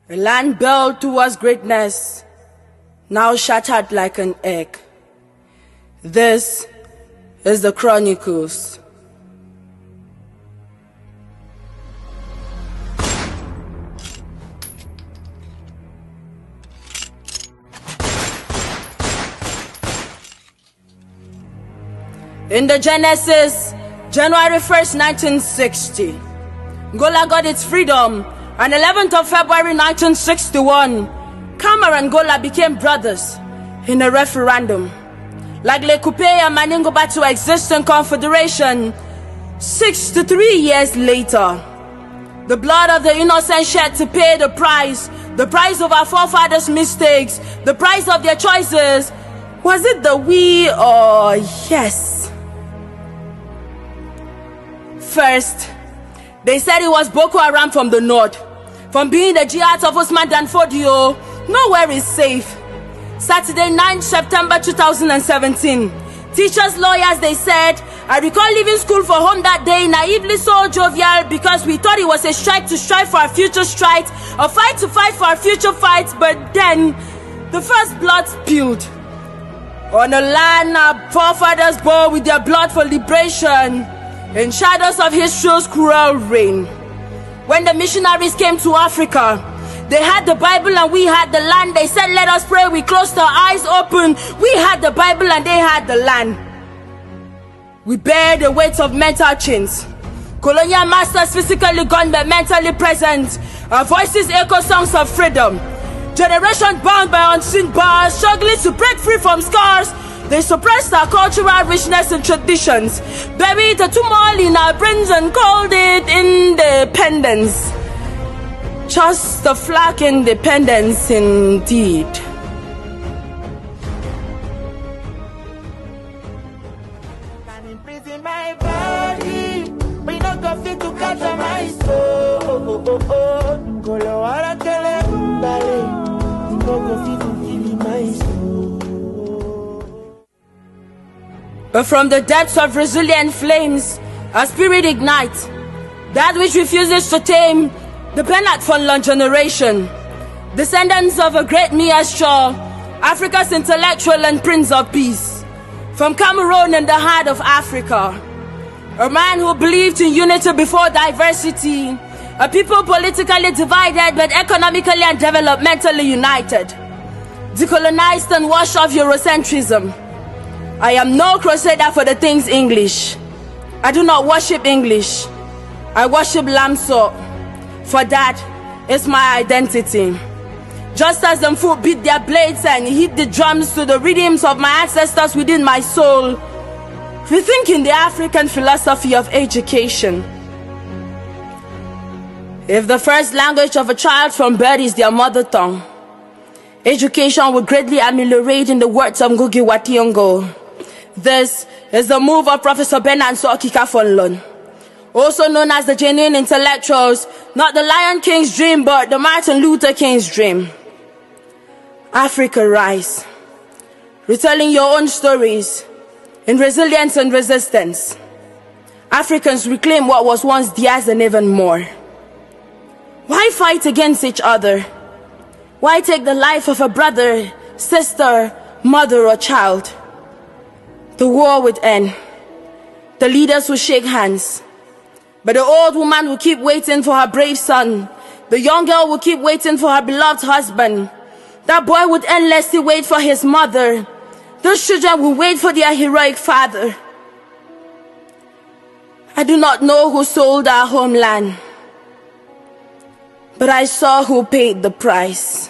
A land built towards greatness, now shattered like an egg. This is the Chronicles. In the Genesis, January 1st, 1960, Angola got its freedom, and 11th of February 1961, Cameroon and Angola became brothers in a referendum. Like Le Coupe and Maningo Batu exist in confederation, 63 years later, the blood of the innocent shed to pay the price of our forefathers' mistakes, the price of their choices. Was it the we or yes? First, they said it was Boko Haram from the north. From being the jihad of Usman Dan Fodio, nowhere is safe. Saturday, 9th September 2017. Teachers, lawyers, they said, I recall leaving school for home that day, naively so jovial, because we thought it was a strike to strive for our future strides, a fight to fight for our future fights. But then, the first blood spilled on a land our forefathers bore with their blood for liberation, in shadows of history's cruel reign. When the missionaries came to Africa, they had the Bible and we had the land. They said, let us pray. We closed our eyes open. We had the Bible and they had the land. We bear the weight of mental chains. Colonial masters physically gone but mentally present. Our voices echo songs of freedom. Generation bound by unseen bars, struggling to break free from scars. They suppressed our cultural richness and traditions, buried the turmoil in our brains and called it independence. Just a flag independence indeed. Can imprison my body, we not go fit to capture my soul. Golowara tele bale, we not go fit to kill my soul. But from the depths of resilient flames, our spirit ignites. That which refuses to tame, the Bernard Fonlon generation. Descendants of a great Mia Shaw, Africa's intellectual and Prince of Peace. From Cameroon in the heart of Africa. A man who believed in unity before diversity. A people politically divided but economically and developmentally united. Decolonized and washed off Eurocentrism. I am no crusader for the things English. I do not worship English. I worship Lamso. For that is my identity. Just as the foot beat their blades and hit the drums to the rhythms of my ancestors within my soul, rethinking the African philosophy of education. If the first language of a child from birth is their mother tongue, education will greatly ameliorate, in the words of Ngugi wa Thiong'o. This is the move of Professor Bernard Sokika Fonlon, also known as the genuine intellectuals, not the Lion King's dream, but the Martin Luther King's dream. Africa, rise, retelling your own stories in resilience and resistance. Africans reclaim what was once theirs and even more. Why fight against each other? Why take the life of a brother, sister, mother, or child? The war would end. The leaders will shake hands. But the old woman will keep waiting for her brave son. The young girl will keep waiting for her beloved husband. That boy would endlessly wait for his mother. Those children will wait for their heroic father. I do not know who sold our homeland, but I saw who paid the price.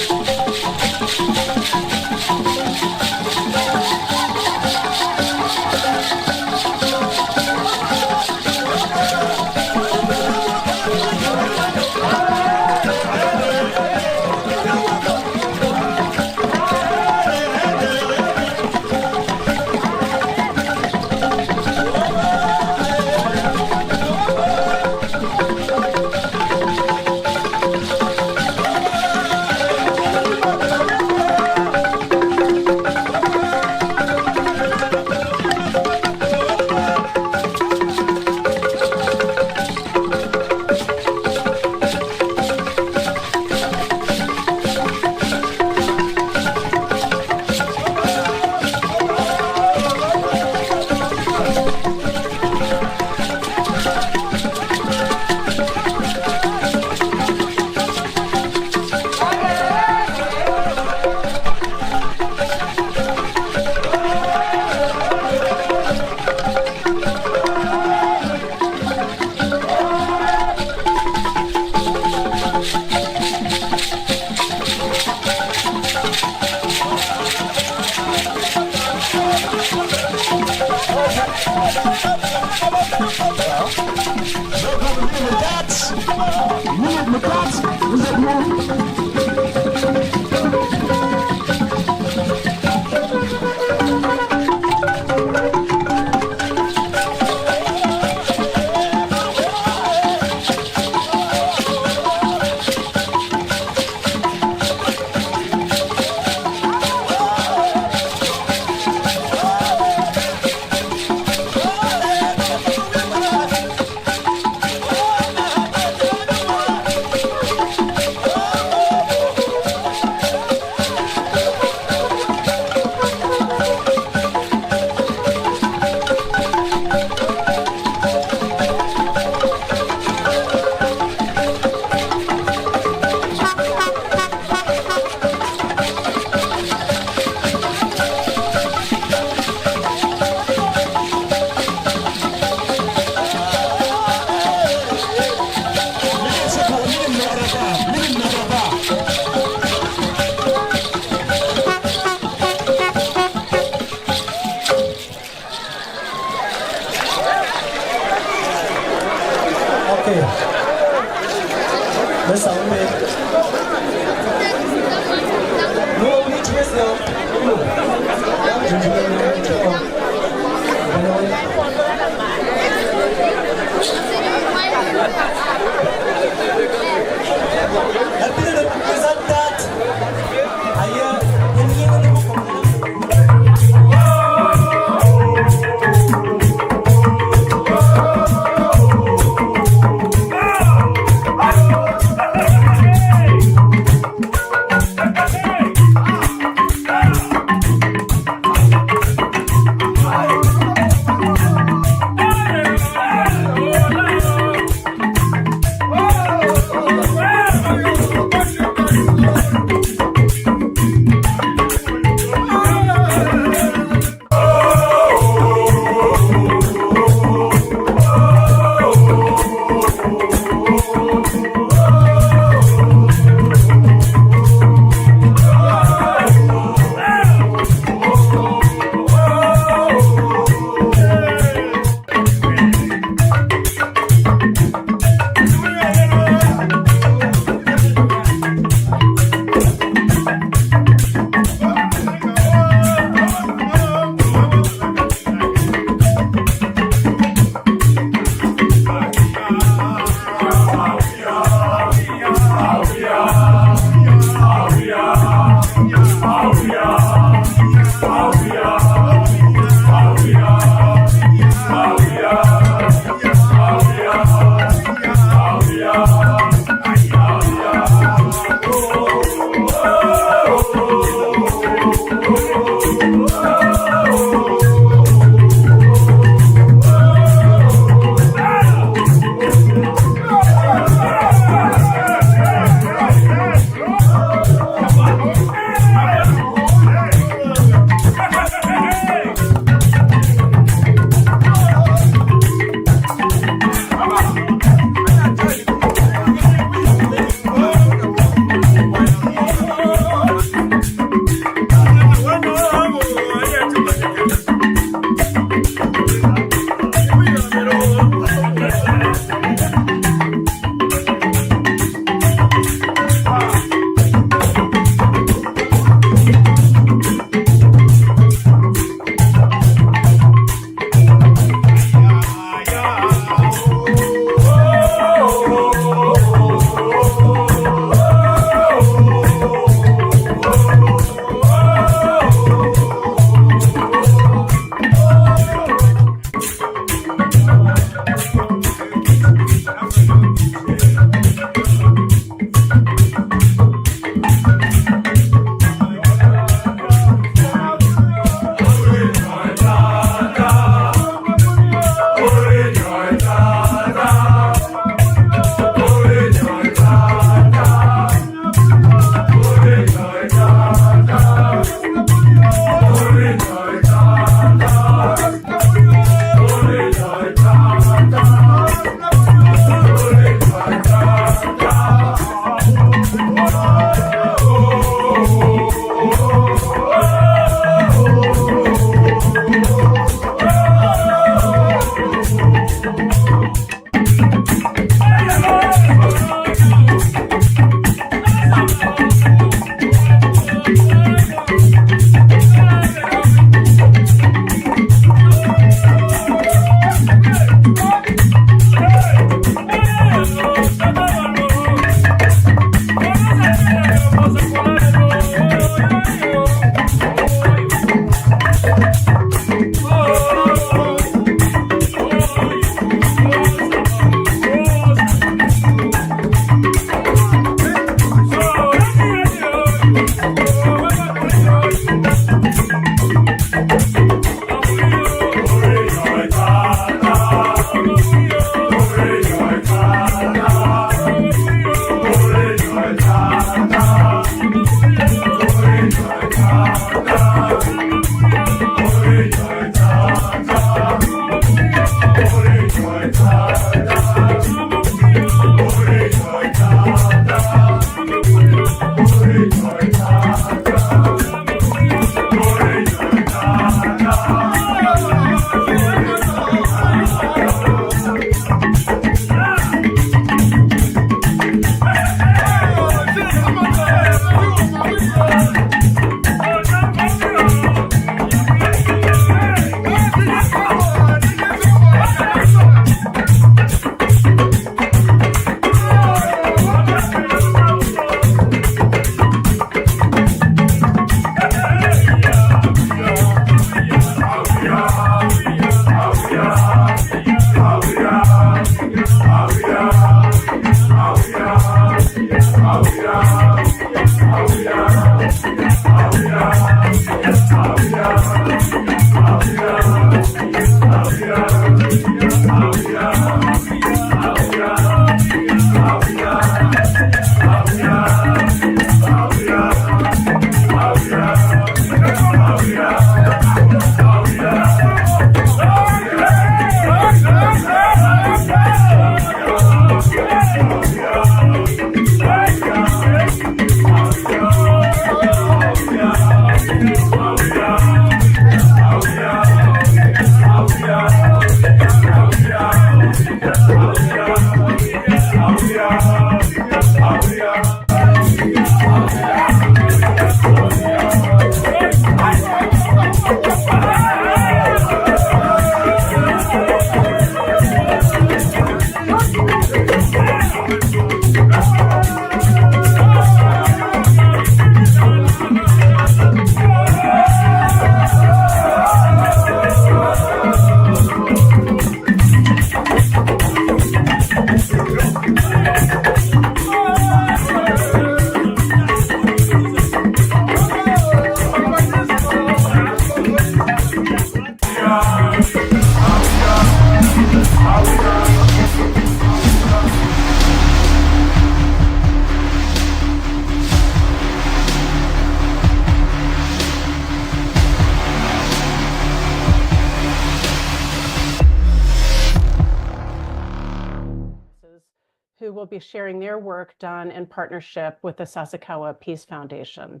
who will be sharing their work done in partnership with the Sasakawa Peace Foundation.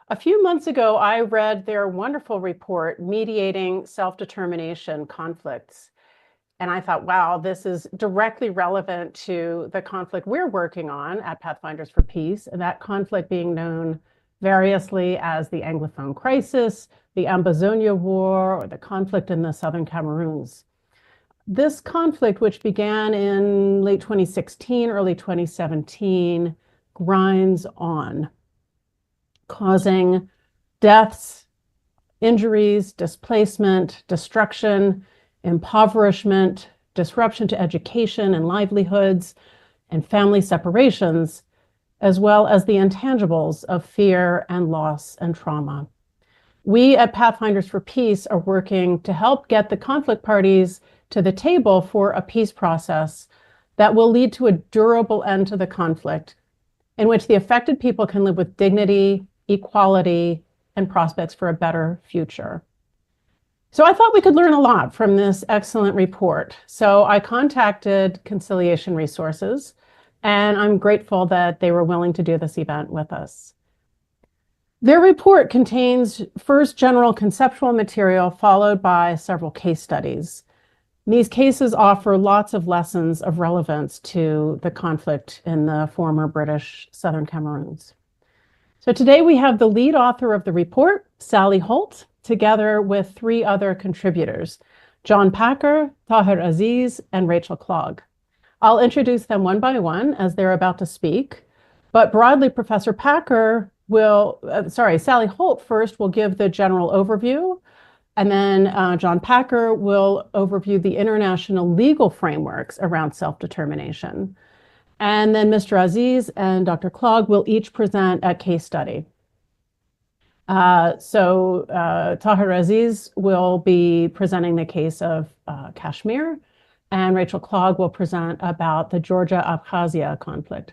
A few months ago, I read their wonderful report, Mediating Self-Determination Conflicts. And I thought, wow, this is directly relevant to the conflict we're working on at Pathfinders for Peace, and that conflict being known variously as the Anglophone crisis, the Ambazonia War, or the conflict in the southern Cameroons. This conflict, which began in late 2016, early 2017, grinds on, causing deaths, injuries, displacement, destruction, impoverishment, disruption to education and livelihoods, and family separations, as well as the intangibles of fear and loss and trauma. We at Pathfinders for Peace are working to help get the conflict parties to the table for a peace process that will lead to a durable end to the conflict, in which the affected people can live with dignity, equality, and prospects for a better future. So I thought we could learn a lot from this excellent report. So I contacted Conciliation Resources, and I'm grateful that they were willing to do this event with us. Their report contains first general conceptual material, followed by several case studies. These cases offer lots of lessons of relevance to the conflict in the former British Southern Cameroons. So today we have the lead author of the report, Sally Holt, together with three other contributors, John Packer, Tahir Aziz, and Rachel Clogg. I'll introduce them one by one as they're about to speak, but broadly, Professor Packer Sally Holt first will give the general overview, and then John Packer will overview the international legal frameworks around self-determination. And then Mr. Aziz and Dr. Clogg will each present a case study. Tahir Aziz will be presenting the case of Kashmir, and Rachel Clogg will present about the Georgia-Abkhazia conflict.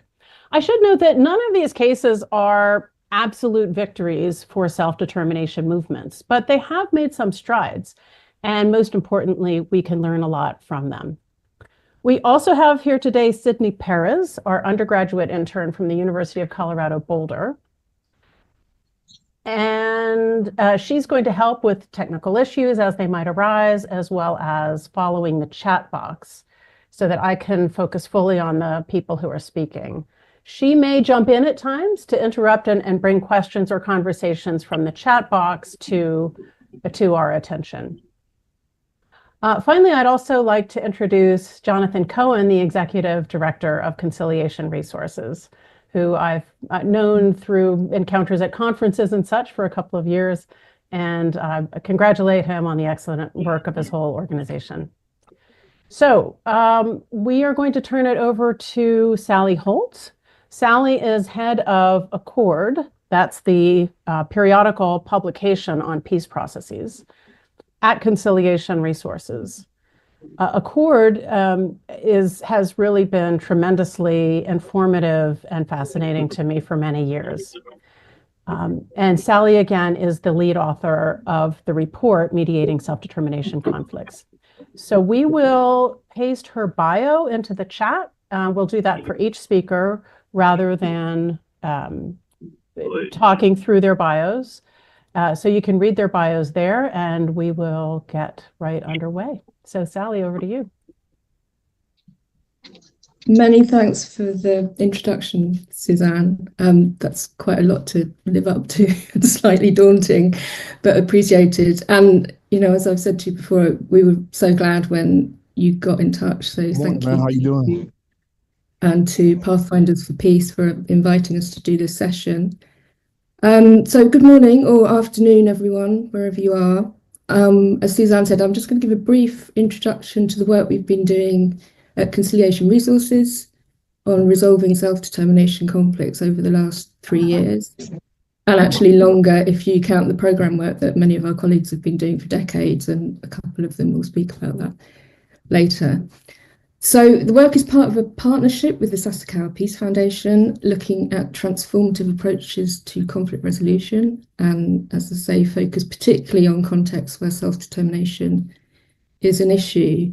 I should note that none of these cases are absolute victories for self-determination movements, but they have made some strides. And most importantly, we can learn a lot from them. We also have here today Sydney Perez, our undergraduate intern from the University of Colorado Boulder. And she's going to help with technical issues as they might arise, as well as following the chat box so that I can focus fully on the people who are speaking. She may jump in at times to interrupt and bring questions or conversations from the chat box to our attention. Finally, I'd also like to introduce Jonathan Cohen, the Executive Director of Conciliation Resources, who I've known through encounters at conferences and such for a couple of years, and congratulate him on the excellent work of his whole organization. So we are going to turn it over to Sally Holt. Sally is head of Accord, that's the periodical publication on peace processes, at Conciliation Resources. Accord has really been tremendously informative and fascinating to me for many years. And Sally, again, is the lead author of the report, Mediating Self-Determination Conflicts. So we will paste her bio into the chat. We'll do that for each speaker rather than talking through their bios. So you can read their bios there, and we will get right underway. So Sally, over to you. Many thanks for the introduction, Suzanne. That's quite a lot to live up to. It's slightly daunting, but appreciated. And, you know, as I've said to you before, we were so glad when you got in touch. So thank you. How you doing? And to Pathfinders for Peace for inviting us to do this session. So good morning or afternoon, everyone, wherever you are. As Suzanne said, I'm just going to give a brief introduction to the work we've been doing at Conciliation Resources on resolving self-determination conflicts over the last 3 years, and actually longer if you count the programme work that many of our colleagues have been doing for decades, and a couple of them will speak about that later. So the work is part of a partnership with the Sasakawa Peace Foundation, looking at transformative approaches to conflict resolution, and as I say, focus particularly on contexts where self-determination is an issue.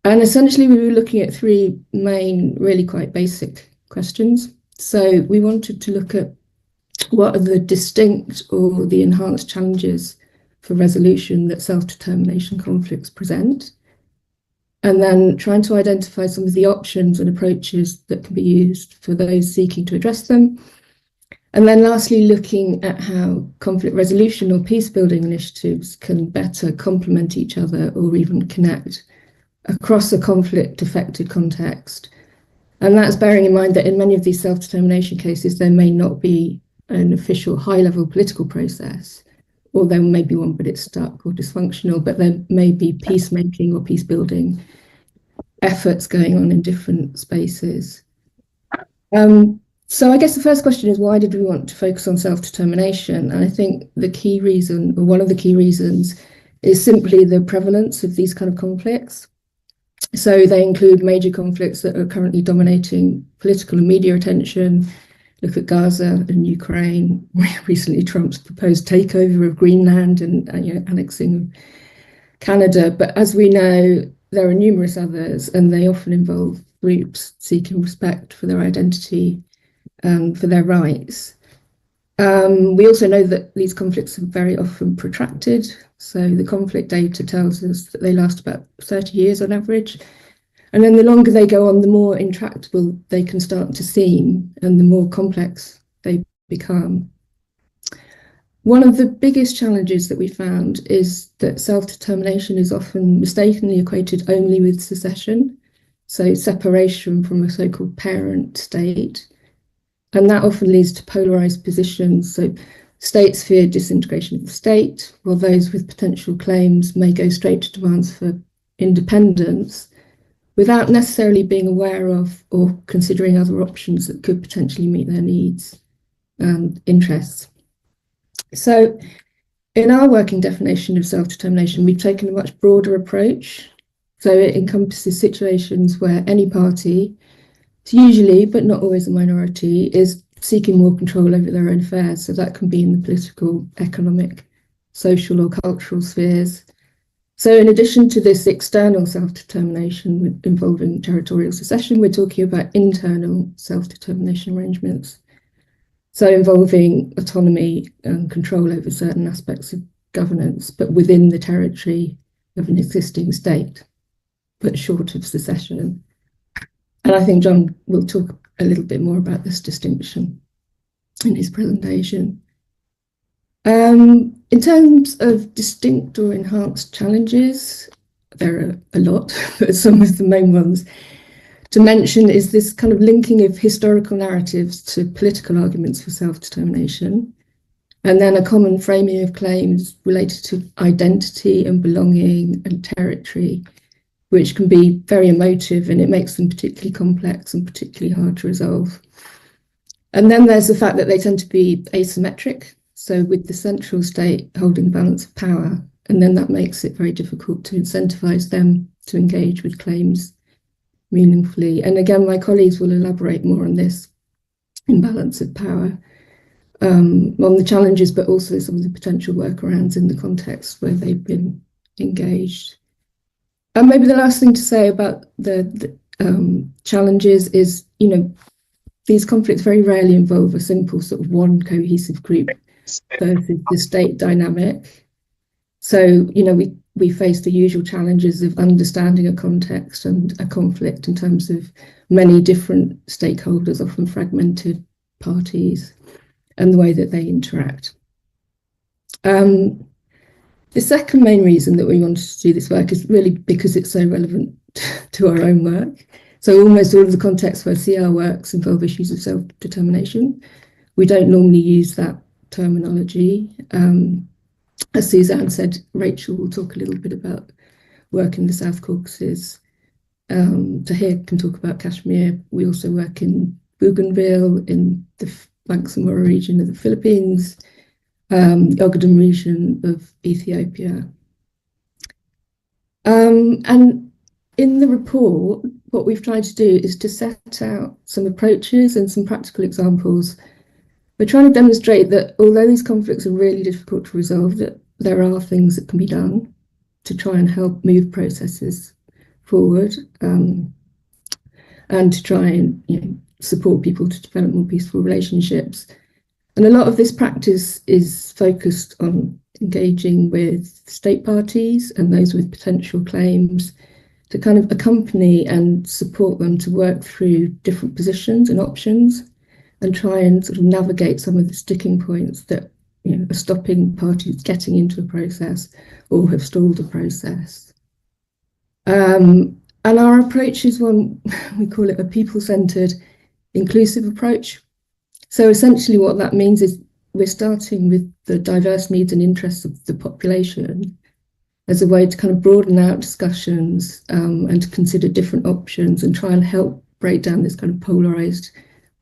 And essentially, we were looking at three main, really quite basic questions. So we wanted to look at what are the distinct or the enhanced challenges for resolution that self-determination conflicts present, and then trying to identify some of the options and approaches that can be used for those seeking to address them. And then lastly, looking at how conflict resolution or peace building initiatives can better complement each other or even connect across a conflict affected context. And that's bearing in mind that in many of these self-determination cases, there may not be an official high-level political process, or there may be one, but it's stuck or dysfunctional, but there may be peacemaking or peace building efforts going on in different spaces. So I guess the first question is, why did we want to focus on self-determination? And I think the key reason, or one of the key reasons, is simply the prevalence of these kind of conflicts. So they include major conflicts that are currently dominating political and media attention. Look at Gaza and Ukraine, recently Trump's proposed takeover of Greenland and annexing Canada. But as we know, there are numerous others, and they often involve groups seeking respect for their identity and for their rights. We also know that these conflicts are very often protracted. So the conflict data tells us that they last about 30 years on average. And then the longer they go on, the more intractable they can start to seem and the more complex they become. One of the biggest challenges that we found is that self-determination is often mistakenly equated only with secession, so separation from a so-called parent state. And that often leads to polarized positions. So states fear disintegration of the state, while those with potential claims may go straight to demands for independence without necessarily being aware of or considering other options that could potentially meet their needs and interests. So in our working definition of self-determination, we've taken a much broader approach. So it encompasses situations where any party, usually, but not always a minority, is seeking more control over their own affairs. So that can be in the political, economic, social or cultural spheres. So in addition to this external self-determination involving territorial secession, we're talking about internal self-determination arrangements. So involving autonomy and control over certain aspects of governance, but within the territory of an existing state, but short of secession. And I think John will talk a little bit more about this distinction in his presentation. In terms of distinct or enhanced challenges, there are a lot, but some of the main ones to mention is this kind of linking of historical narratives to political arguments for self-determination, and then a common framing of claims related to identity and belonging and territory, which can be very emotive, and it makes them particularly complex and particularly hard to resolve. And then there's the fact that they tend to be asymmetric, so with the central state holding balance of power, and then that makes it very difficult to incentivize them to engage with claims meaningfully. And again, my colleagues will elaborate more on this imbalance of power, on the challenges, but also some of the potential workarounds in the context where they've been engaged. And maybe the last thing to say about the challenges is, these conflicts very rarely involve a simple sort of one cohesive group versus the state dynamic. So, we face the usual challenges of understanding a context and a conflict in terms of many different stakeholders, often fragmented parties, and the way that they interact. The second main reason that we wanted to do this work is really because it's so relevant to our own work. So almost all of the contexts where CR works involve issues of self-determination. We don't normally use that terminology. As Suzanne said, Rachel will talk a little bit about work in the South Caucasus. Tahir can talk about Kashmir. We also work in Bougainville, in the Bangsamoro region of the Philippines, the Ogaden region of Ethiopia. And in the report, what we've tried to do is to set out some approaches and some practical examples. We're trying to demonstrate that although these conflicts are really difficult to resolve, that there are things that can be done to try and help move processes forward, and to try and support people to develop more peaceful relationships. And a lot of this practice is focused on engaging with state parties and those with potential claims to kind of accompany and support them to work through different positions and options and try and sort of navigate some of the sticking points that are stopping parties getting into a process or have stalled a process. And our approach is one, we call it a people-centred inclusive approach. So essentially what that means is we're starting with the diverse needs and interests of the population as a way to kind of broaden out discussions and to consider different options and try and help break down this kind of polarised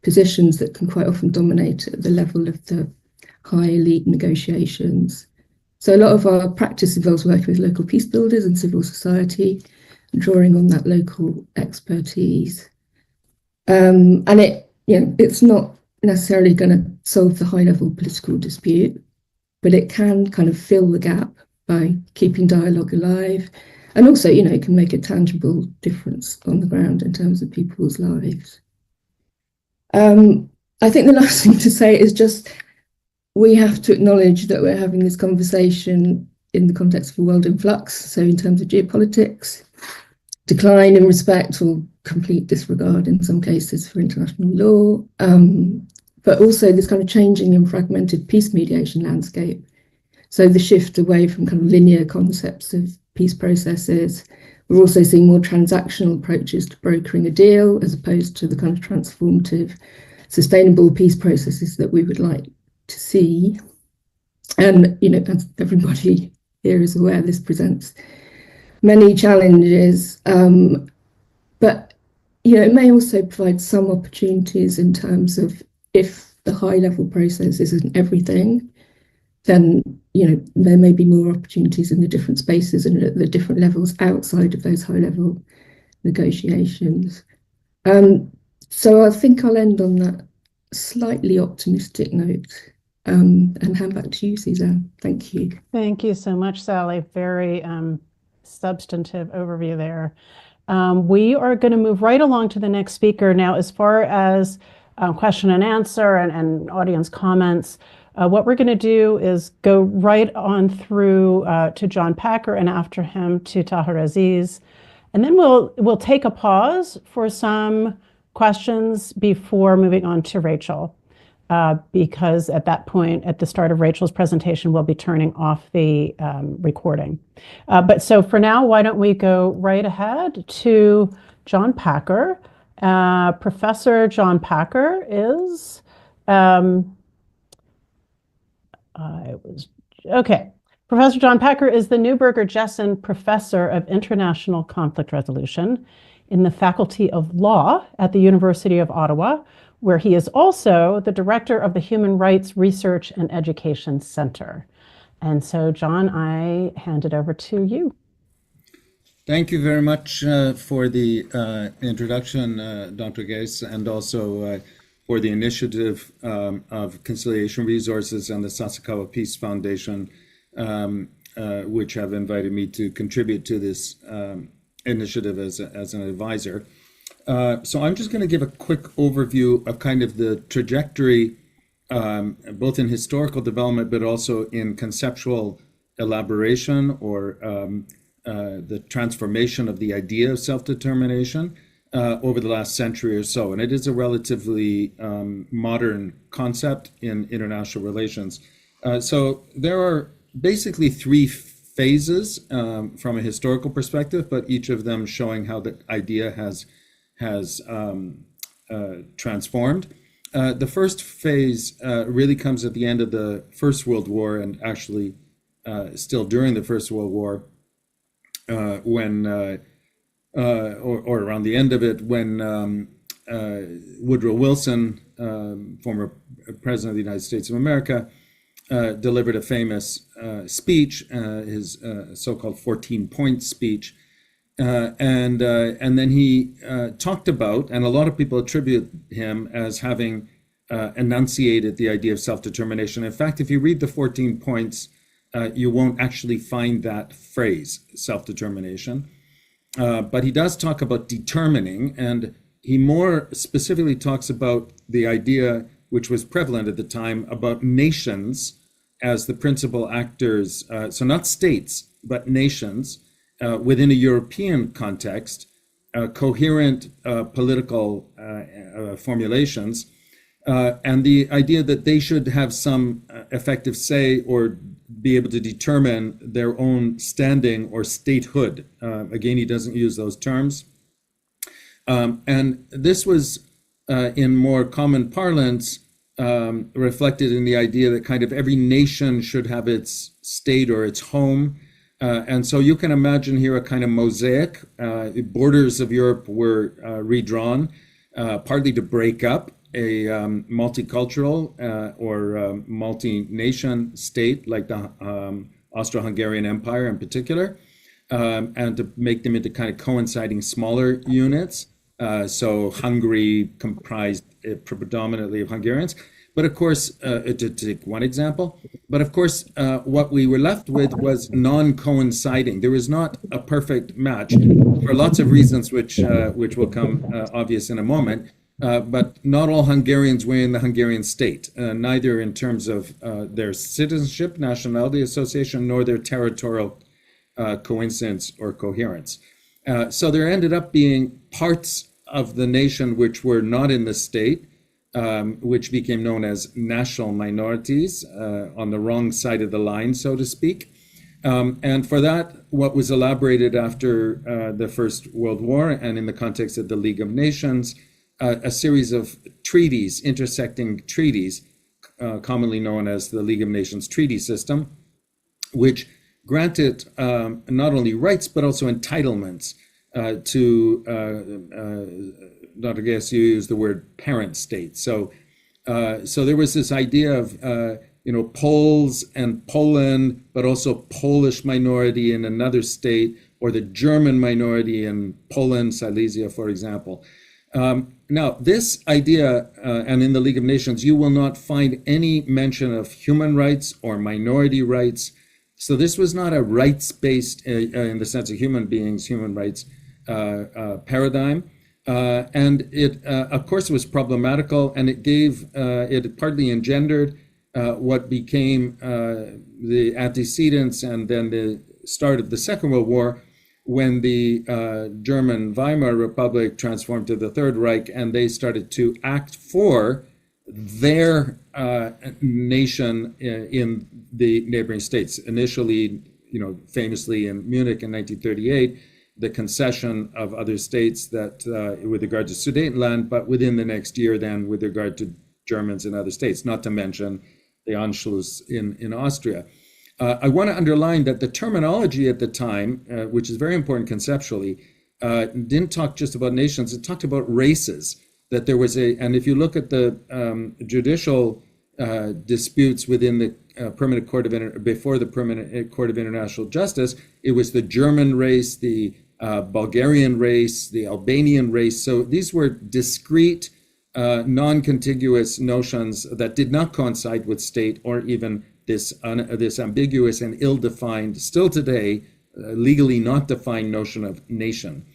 positions that can quite often dominate at the level of the high elite negotiations. So a lot of our practice involves working with local peace builders and civil society, drawing on that local expertise. And it's not necessarily going to solve the high level political dispute, but it can kind of fill the gap by keeping dialogue alive. And also, it can make a tangible difference on the ground in terms of people's lives. I think the last thing to say is just we have to acknowledge that we're having this conversation in the context of a world in flux. So in terms of geopolitics, decline in respect or complete disregard in some cases for international law, but also this kind of changing and fragmented peace mediation landscape. So the shift away from kind of linear concepts of peace processes. We're also seeing more transactional approaches to brokering a deal as opposed to the kind of transformative, sustainable peace processes that we would like to see. And, as everybody here is aware, this presents many challenges, but, it may also provide some opportunities in terms of if the high level process isn't everything, then there may be more opportunities in the different spaces and at the different levels outside of those high level negotiations. So I think I'll end on that slightly optimistic note and hand back to you, Suzanne. Thank you. Thank you so much, Sally. Very substantive overview there. We are going to move right along to the next speaker. Now, as far as question and answer and audience comments, what we're going to do is go right on through to John Packer and after him to Tahir Aziz. And then we'll take a pause for some questions before moving on to Rachel, because at that point, at the start of Rachel's presentation, we'll be turning off the recording. But so for now, why don't we go right ahead to John Packer. Professor John Packer is... Professor John Packer is the Neuberger Jessen Professor of International Conflict Resolution in the Faculty of Law at the University of Ottawa, where he is also the Director of the Human Rights Research and Education Center. And so, John, I hand it over to you. Thank you very much for the introduction, Dr. Gase, and also for the initiative of Conciliation Resources and the Sasakawa Peace Foundation, which have invited me to contribute to this initiative as an advisor. So I'm just going to give a quick overview of kind of the trajectory, both in historical development, but also in conceptual elaboration or the transformation of the idea of self-determination over the last century or so. And it is a relatively modern concept in international relations. So there are basically three phases from a historical perspective, but each of them showing how the idea has transformed. The first phase really comes at the end of the First World War, and actually still during the First World War, when or around the end of it, when Woodrow Wilson, former President of the United States of America, delivered a famous speech, his so-called 14-point speech, and then he talked about, and a lot of people attribute him as having enunciated the idea of self-determination. In fact, if you read the 14 points, you won't actually find that phrase, self-determination. but he does talk about determining, and he more specifically talks about the idea, which was prevalent at the time, about nations as the principal actors, so not states, but nations within a European context, coherent political formulations, and the idea that they should have some effective say or be able to determine their own standing or statehood. Again, he doesn't use those terms. And this was, in more common parlance, reflected in the idea that kind of every nation should have its state or its home. And so you can imagine here a kind of mosaic. Borders of Europe were redrawn, partly to break up a multicultural or multi-nation state like the Austro-Hungarian Empire in particular, and to make them into kind of coinciding smaller units. So Hungary comprised predominantly of Hungarians. But of course, to take one example, but of course, what we were left with was non-coinciding. There was not a perfect match for lots of reasons, which will come obvious in a moment. But not all Hungarians were in the Hungarian state, neither in terms of their citizenship, nationality association, nor their territorial coincidence or coherence. So there ended up being parts of the nation which were not in the state, which became known as national minorities, on the wrong side of the line, so to speak. And for that, what was elaborated after the First World War and in the context of the League of Nations, a series of treaties, intersecting treaties, commonly known as the League of Nations Treaty System, which granted not only rights, but also entitlements to, Dr. Guess, you used the word parent state. So there was this idea of, Poles and Poland, but also Polish minority in another state, or the German minority in Poland, Silesia, for example. Now, this idea, and in the League of Nations, you will not find any mention of human rights or minority rights. So this was not a rights-based, in the sense of human beings, human rights paradigm. And it, of course, was problematical, and it partly engendered what became the antecedents and then the start of the Second World War, when the German Weimar Republic transformed to the Third Reich, and they started to act for their nation in the neighboring states. Initially, famously in Munich in 1938, the concession of other states that with regard to Sudetenland, but within the next year then with regard to Germans in other states, not to mention the Anschluss in Austria. I want to underline that the terminology at the time, which is very important conceptually, didn't talk just about nations, it talked about races. That there was and if you look at the judicial disputes within the Permanent Court of before the Permanent Court of International Justice, it was the German race, the Bulgarian race, the Albanian race. So these were discrete, non-contiguous notions that did not coincide with state or even this ambiguous and ill-defined, still today, legally not defined notion of nation.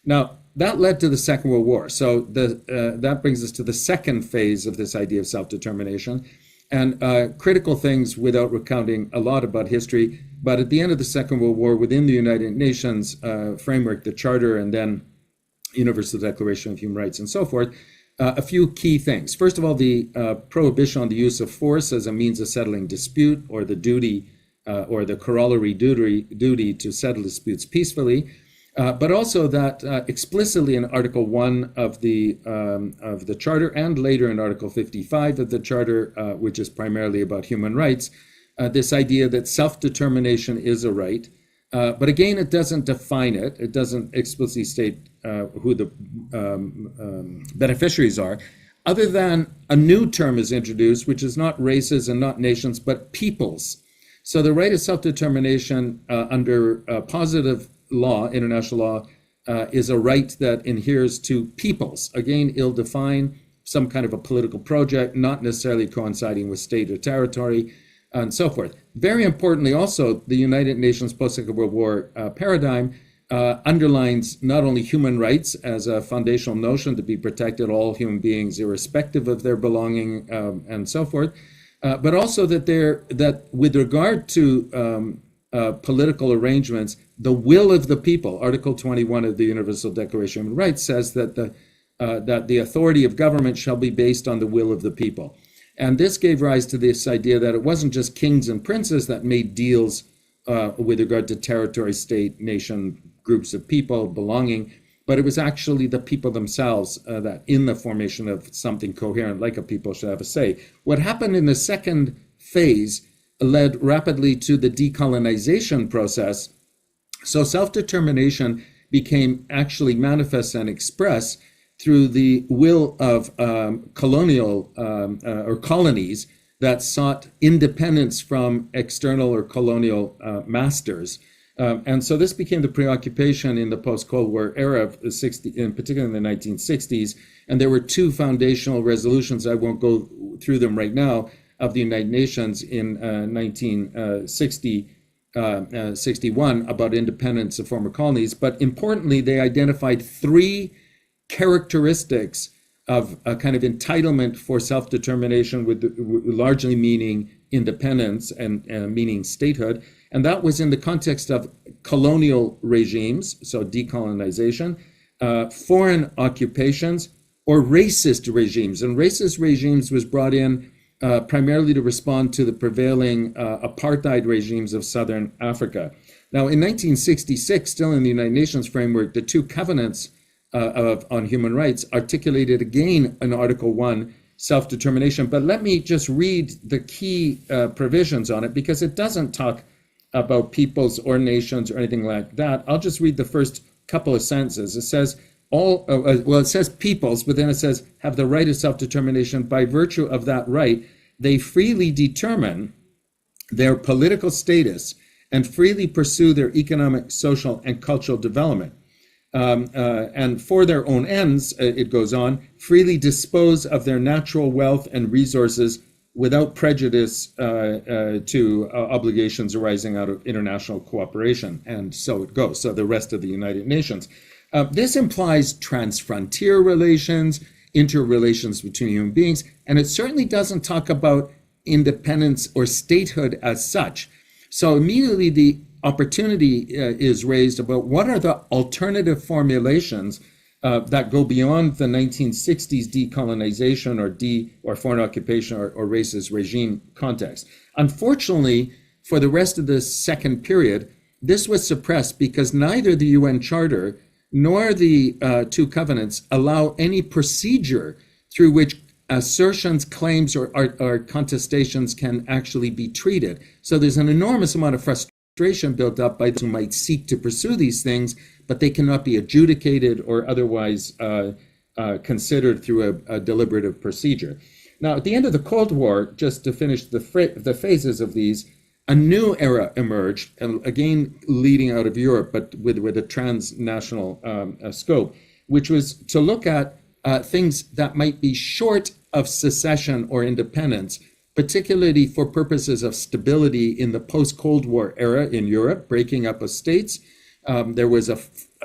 Now, that led to the Second World War. So that brings us to the second phase of this idea of self-determination. And critical things, without recounting a lot about history, but at the end of the Second World War, within the United Nations framework, the Charter, and then Universal Declaration of Human Rights and so forth, a few key things. First of all, the prohibition on the use of force as a means of settling dispute, or the duty, or the corollary duty to settle disputes peacefully. But also that explicitly in Article 1 of the Charter, and later in Article 55 of the Charter, which is primarily about human rights, this idea that self-determination is a right. But again, it doesn't define it. It doesn't explicitly state who the beneficiaries are, other than a new term is introduced, which is not races and not nations, but peoples. So the right of self-determination under positive law, international law, is a right that adheres to peoples. Again, ill-defined, some kind of a political project, not necessarily coinciding with state or territory, and so forth. Very importantly, also, the United Nations post-Second World War paradigm underlines not only human rights as a foundational notion to be protected, all human beings, irrespective of their belonging and so forth, but also that with regard to political arrangements, the will of the people, Article 21 of the Universal Declaration of Human Rights says that the authority of government shall be based on the will of the people. And this gave rise to this idea that it wasn't just kings and princes that made deals with regard to territory, state, nation, groups of people belonging, but it was actually the people themselves that in the formation of something coherent like a people should have a say. What happened in the second phase led rapidly to the decolonization process. So self-determination became actually manifest and expressed through the will of colonial or colonies that sought independence from external or colonial masters. And so this became the preoccupation in the post-Cold War era of the 60s, in particular in the 1960s. And there were two foundational resolutions, I won't go through them right now, of the United Nations in 1961 about independence of former colonies. But importantly, they identified three characteristics of a kind of entitlement for self-determination, with largely meaning independence and meaning statehood. And that was in the context of colonial regimes, so decolonization, foreign occupations, or racist regimes. And racist regimes was brought in primarily to respond to the prevailing apartheid regimes of Southern Africa. Now, in 1966, still in the United Nations framework, the two covenants on human rights articulated again in Article 1, self-determination. But let me just read the key provisions on it, because it doesn't talk about peoples or nations or anything like that. I'll just read the first couple of sentences. It says, it says peoples, but then it says, have the right of self-determination. By virtue of that right, they freely determine their political status and freely pursue their economic, social, and cultural development. And for their own ends, it goes on, freely dispose of their natural wealth and resources without prejudice to obligations arising out of international cooperation. And so it goes. So the rest of the United Nations. This implies transfrontier relations, interrelations between human beings, and it certainly doesn't talk about independence or statehood as such. So immediately the opportunity is raised about what are the alternative formulations that go beyond the 1960s decolonization or foreign occupation or racist regime context. Unfortunately, for the rest of the second period, this was suppressed because neither the UN Charter nor the two covenants allow any procedure through which assertions, claims, or contestations can actually be treated. So there's an enormous amount of frustration built up by those who might seek to pursue these things, but they cannot be adjudicated or otherwise considered through a deliberative procedure. Now, at the end of the Cold War, just to finish the phases of these, a new era emerged, and again leading out of Europe, but with a transnational scope, which was to look at things that might be short of secession or independence, particularly for purposes of stability in the post-Cold War era in Europe, breaking up of states. There was a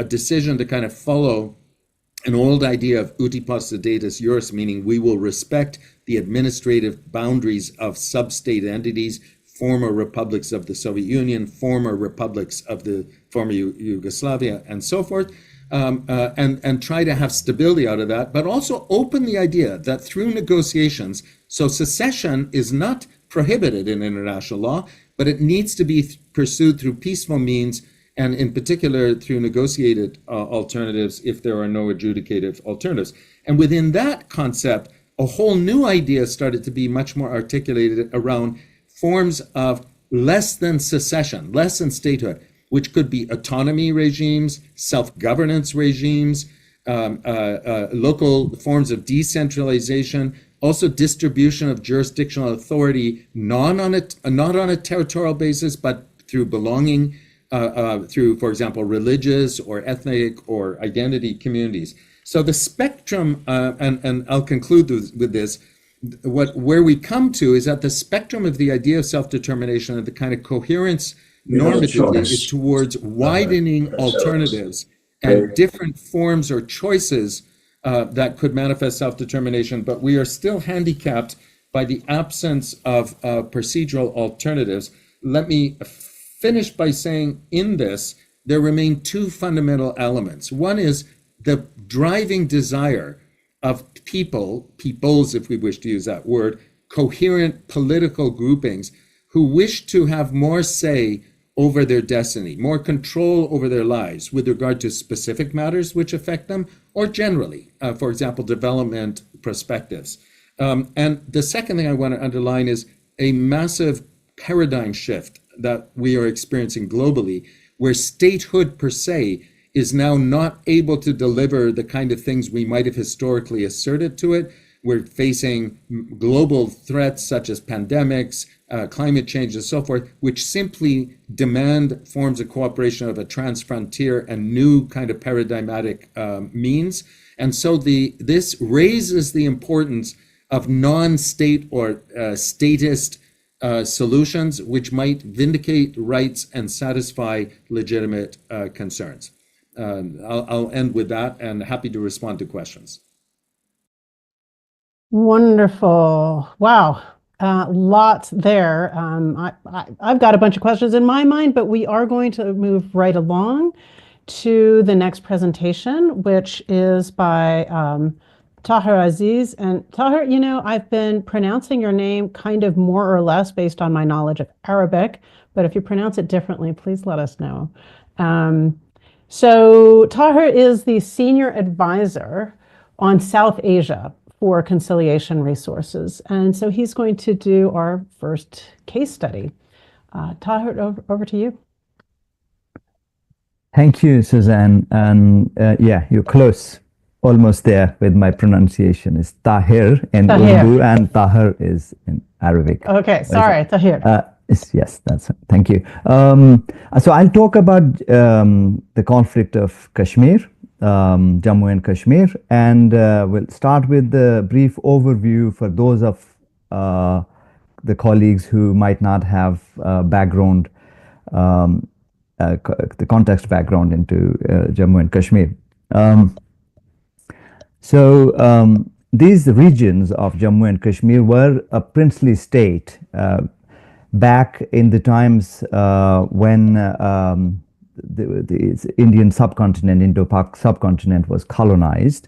decision to kind of follow an old idea of uti possidetis juris, meaning we will respect the administrative boundaries of sub-state entities, former republics of the Soviet Union, former republics of the former Yugoslavia, and so forth, and try to have stability out of that, but also open the idea that through negotiations, so secession is not prohibited in international law, but it needs to be pursued through peaceful means, and in particular through negotiated alternatives if there are no adjudicative alternatives. And within that concept, a whole new idea started to be much more articulated around forms of less than secession, less than statehood, which could be autonomy regimes, self-governance regimes, local forms of decentralization, also distribution of jurisdictional authority, not on a territorial basis, but through belonging, through, for example, religious or ethnic or identity communities. So the spectrum, and I'll conclude with this, where we come to is that the spectrum of the idea of self-determination and the kind of coherence normatively is towards widening alternatives and different forms or choices that could manifest self-determination, but we are still handicapped by the absence of procedural alternatives. Let me finish by saying in this, there remain two fundamental elements. One is the driving desire of peoples, if we wish to use that word, coherent political groupings who wish to have more say over their destiny, more control over their lives with regard to specific matters which affect them, or generally, for example, development perspectives. And the second thing I want to underline is a massive paradigm shift that we are experiencing globally, where statehood per se is now not able to deliver the kind of things we might have historically asserted to it. We're facing global threats such as pandemics, climate change, and so forth, which simply demand forms of cooperation of a transfrontier and new kind of paradigmatic means. And so this raises the importance of non-state or statist solutions, which might vindicate rights and satisfy legitimate concerns. I'll end with that and happy to respond to questions. Wonderful. Wow. Lots there. I've got a bunch of questions in my mind, but we are going to move right along to the next presentation, which is by Tahir Aziz. And Tahir, you know, I've been pronouncing your name kind of more or less based on my knowledge of Arabic, but if you pronounce it differently, please let us know. So Tahir is the Senior Advisor on South Asia for Conciliation Resources. And so he's going to do our first case study. Tahir, over to you. Thank you, Suzanne. And yeah, you're close, almost there with my pronunciation. It's Tahir in Urdu and Tahir is in Arabic. Okay, sorry, Tahir. Yes, that's it. Thank you. So I'll talk about the conflict of Kashmir, Jammu and Kashmir, and we'll start with the brief overview for those of the colleagues who might not have background, the context background into Jammu and Kashmir. These regions of Jammu and Kashmir were a princely state back in the times when the Indian subcontinent, Indo-Pak subcontinent was colonized.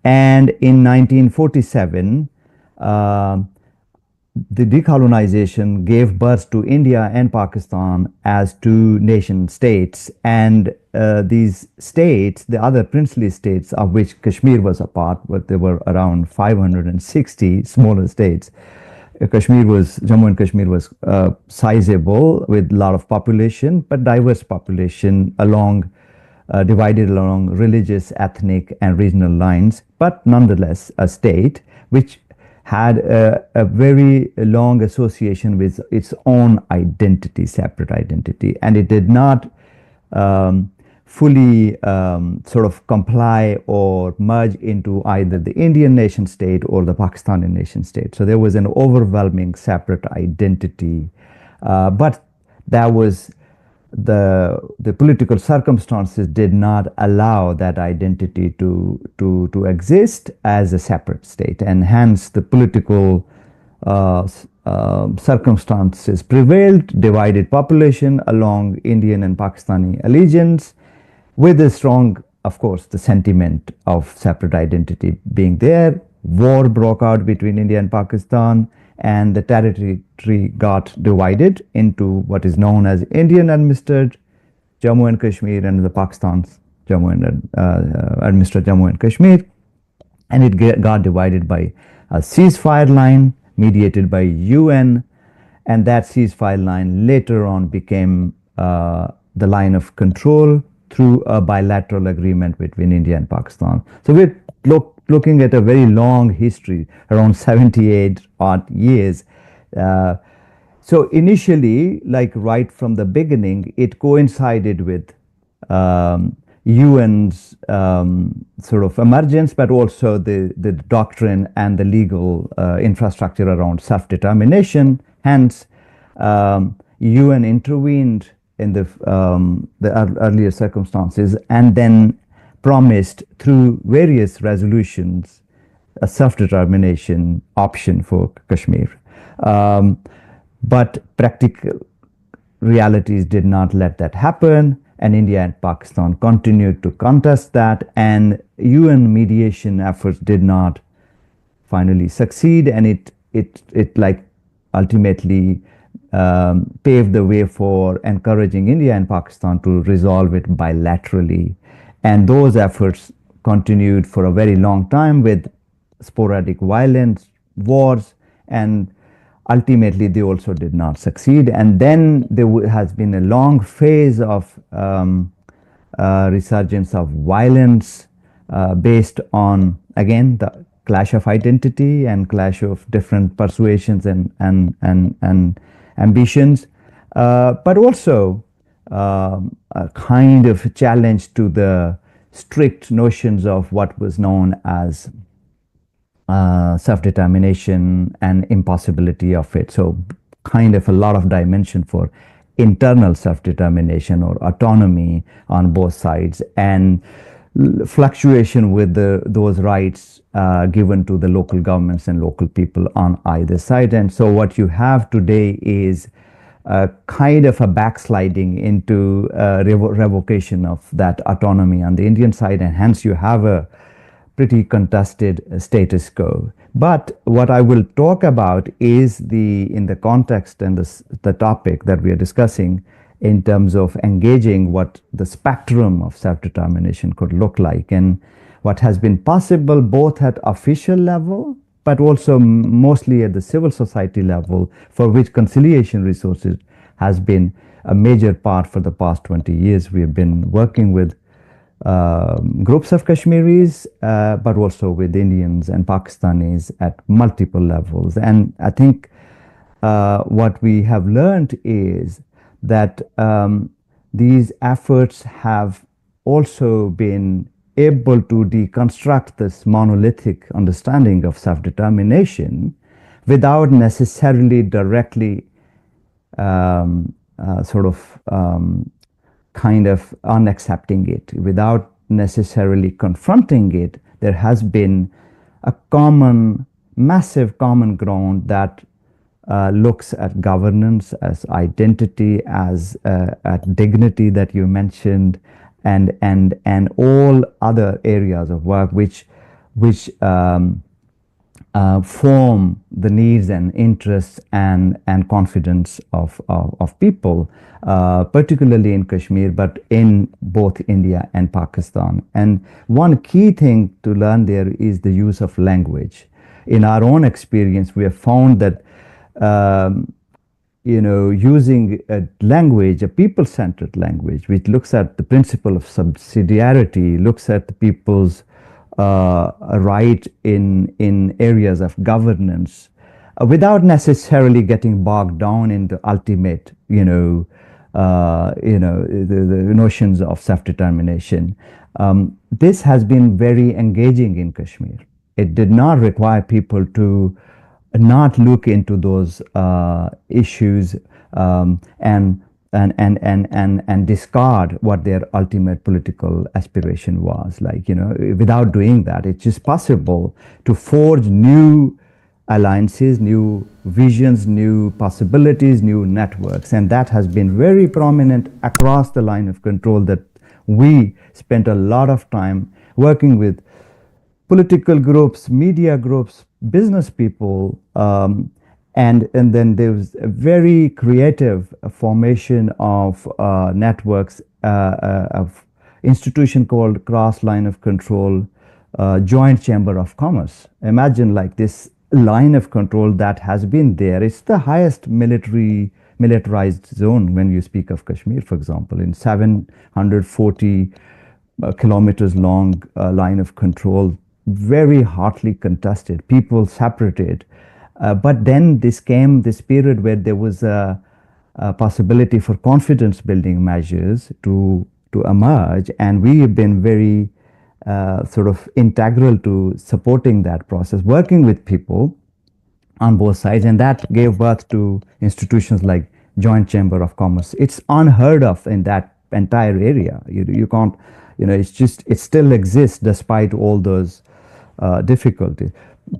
And in 1947, the decolonization gave birth to India and Pakistan as two nation states. And these states, the other princely states of which Kashmir was a part, but there were around 560 smaller states. Jammu and Kashmir was sizable with a lot of population, but diverse population divided along religious, ethnic, and regional lines, but nonetheless a state which had a very long association with its own identity, separate identity, and it did not fully sort of comply or merge into either the Indian nation state or the Pakistani nation state. So there was an overwhelming separate identity, but that was the political circumstances did not allow that identity to exist as a separate state, and hence the political circumstances prevailed, divided population along Indian and Pakistani allegiance, with a strong, of course, the sentiment of separate identity being there. War broke out between India and Pakistan, and the territory got divided into what is known as Indian administered Jammu and Kashmir and the Pakistan's administered Jammu and Kashmir. And it got divided by a ceasefire line mediated by UN, and that ceasefire line later on became the line of control through a bilateral agreement between India and Pakistan. So we're looking at a very long history, around 78 odd years. So initially, like right from the beginning, it coincided with UN's sort of emergence, but also the doctrine and the legal infrastructure around self-determination. Hence, UN intervened earlier circumstances, and then promised through various resolutions a self-determination option for Kashmir. But practical realities did not let that happen, and India and Pakistan continued to contest that, and UN mediation efforts did not finally succeed, and it like ultimately paved the way for encouraging India and Pakistan to resolve it bilaterally. And those efforts continued for a very long time with sporadic violence, wars, and ultimately they also did not succeed. And then there has been a long phase of resurgence of violence based on, again, the clash of identity and clash of different persuasions and ambitions, but also a kind of challenge to the strict notions of what was known as self-determination and impossibility of it. So kind of a lot of dimension for internal self-determination or autonomy on both sides, and fluctuation with those rights given to the local governments and local people on either side. And so what you have today is a kind of a backsliding into revocation of that autonomy on the Indian side, and hence you have a pretty contested status quo. But what I will talk about is in the context and the topic that we are discussing in terms of engaging what the spectrum of self-determination could look like, and what has been possible both at official level but also mostly at the civil society level, for which conciliation resources has been a major part for the past 20 years. We have been working with groups of Kashmiris, but also with Indians and Pakistanis at multiple levels. And I think what we have learned is that these efforts have also been able to deconstruct this monolithic understanding of self-determination without necessarily directly kind of unaccepting it, without necessarily confronting it. There has been a massive common ground that looks at governance as identity, as at dignity that you mentioned, and all other areas of work which form the needs and interests and confidence of people, particularly in Kashmir, but in both India and Pakistan. And one key thing to learn there is the use of language. In our own experience, we have found that using a language, a people-centered language, which looks at the principle of subsidiarity, looks at the people's right in areas of governance, without necessarily getting bogged down in the ultimate, the notions of self-determination. This has been very engaging in Kashmir. It did not require people to not look into those issues and discard what their ultimate political aspiration was. Without doing that, it's just possible to forge new alliances, new visions, new possibilities, new networks. And that has been very prominent across the line of control, that we spent a lot of time working with political groups, media groups, business people, and then there was a very creative formation of networks, of institution called Cross Line of Control, Joint Chamber of Commerce. Imagine this line of control that has been there. It's the highest militarized zone when you speak of Kashmir, for example, in 740 kilometers long line of control, very hotly contested, people separated. But then this period where there was a possibility for confidence building measures to emerge, and we have been very integral to supporting that process, working with people on both sides, and that gave birth to institutions like joint chamber of commerce. It's unheard of in that entire area. You can't, it still exists despite all those difficulties.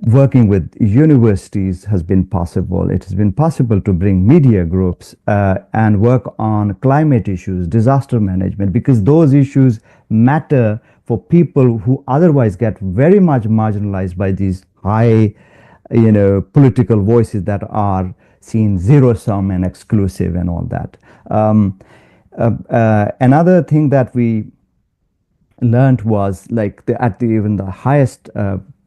Working with universities has been possible. It has been possible to bring media groups and work on climate issues, disaster management, because those issues matter for people who otherwise get very much marginalized by these high, political voices that are seen zero-sum and exclusive and all that. Another thing that we learned was like even the highest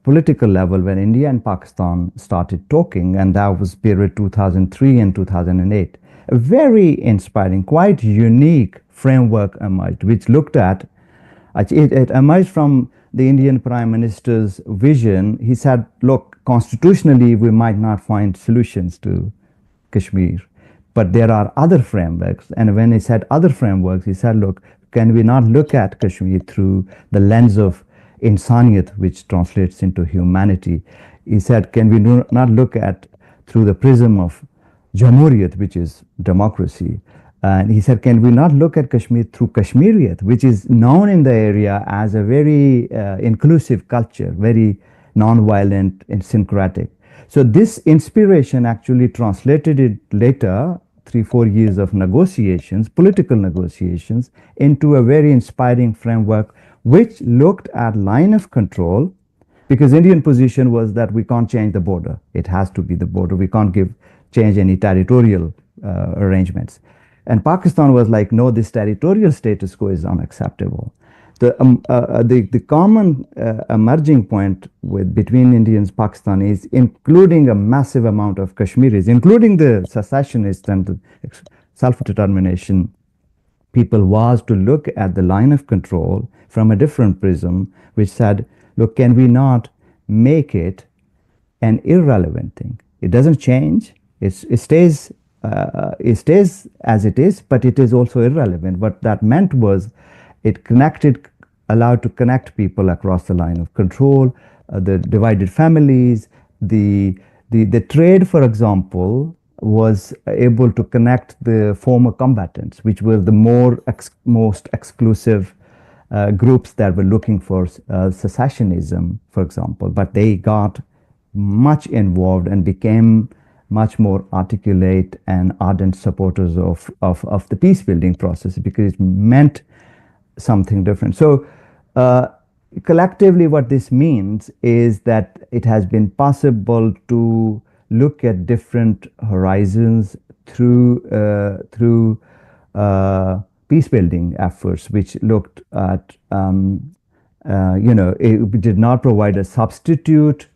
political level, when India and Pakistan started talking, and that was period 2003 and 2008, a very inspiring, quite unique framework emerged, which looked at, it emerged from the Indian Prime Minister's vision. He said, look, constitutionally, we might not find solutions to Kashmir, but there are other frameworks. And when he said other frameworks, he said, look, can we not look at Kashmir through the lens of insaniyat, which translates into humanity? He said, can we not look at through the prism of jamhuriyat, which is democracy? And he said, can we not look at Kashmir through Kashmiriyat, which is known in the area as a very inclusive culture, very non-violent and syncretic. So this inspiration actually translated it later, 3-4 years of negotiations, political negotiations, into a very inspiring framework, which looked at line of control, because Indian position was that we can't change the border. It has to be the border. We can't change any territorial arrangements. And Pakistan was like, no, this territorial status quo is unacceptable. The common emerging point between Indians and Pakistanis, including a massive amount of Kashmiris, including the secessionists and the self-determination people, was to look at the line of control from a different prism, which said, look, can we not make it an irrelevant thing? It doesn't change. It stays as it is, but it is also irrelevant. What that meant was it allowed to connect people across the line of control, the divided families, the trade, for example, was able to connect the former combatants, which were the most exclusive groups that were looking for secessionism, for example, but they got much involved and became much more articulate and ardent supporters of the peace building process, because it meant something different. So collectively, what this means is that it has been possible to look at different horizons through peace building efforts, which looked at, it did not provide a substitute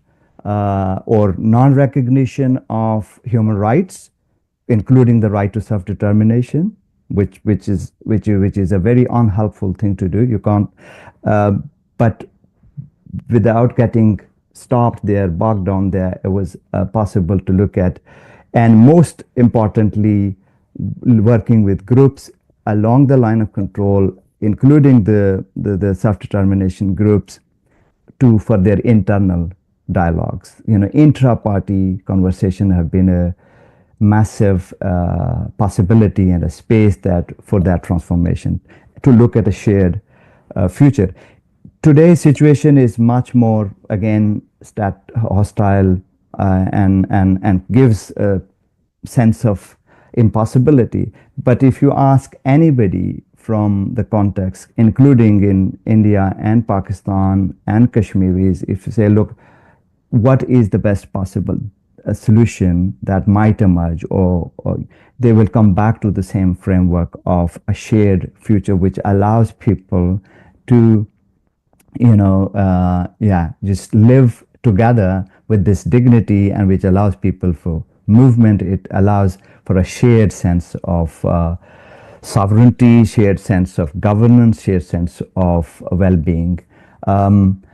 or non-recognition of human rights, including the right to self-determination, which is a very unhelpful thing to do. You can't, but without getting stopped there, bogged down there, it was possible to look at, and most importantly, working with groups along the line of control, including the self-determination groups, for their internal dialogues. Intra-party conversation have been a massive possibility and a space for that transformation, to look at a shared future. Today's situation is much more, again, hostile and gives a sense of impossibility. But if you ask anybody from the context, including in India and Pakistan and Kashmiris, if you say, look, what is the best possible solution that might emerge, or they will come back to the same framework of a shared future, which allows people to, just live together with this dignity, and which allows people for movement. It allows for a shared sense of sovereignty, shared sense of governance, shared sense of well-being.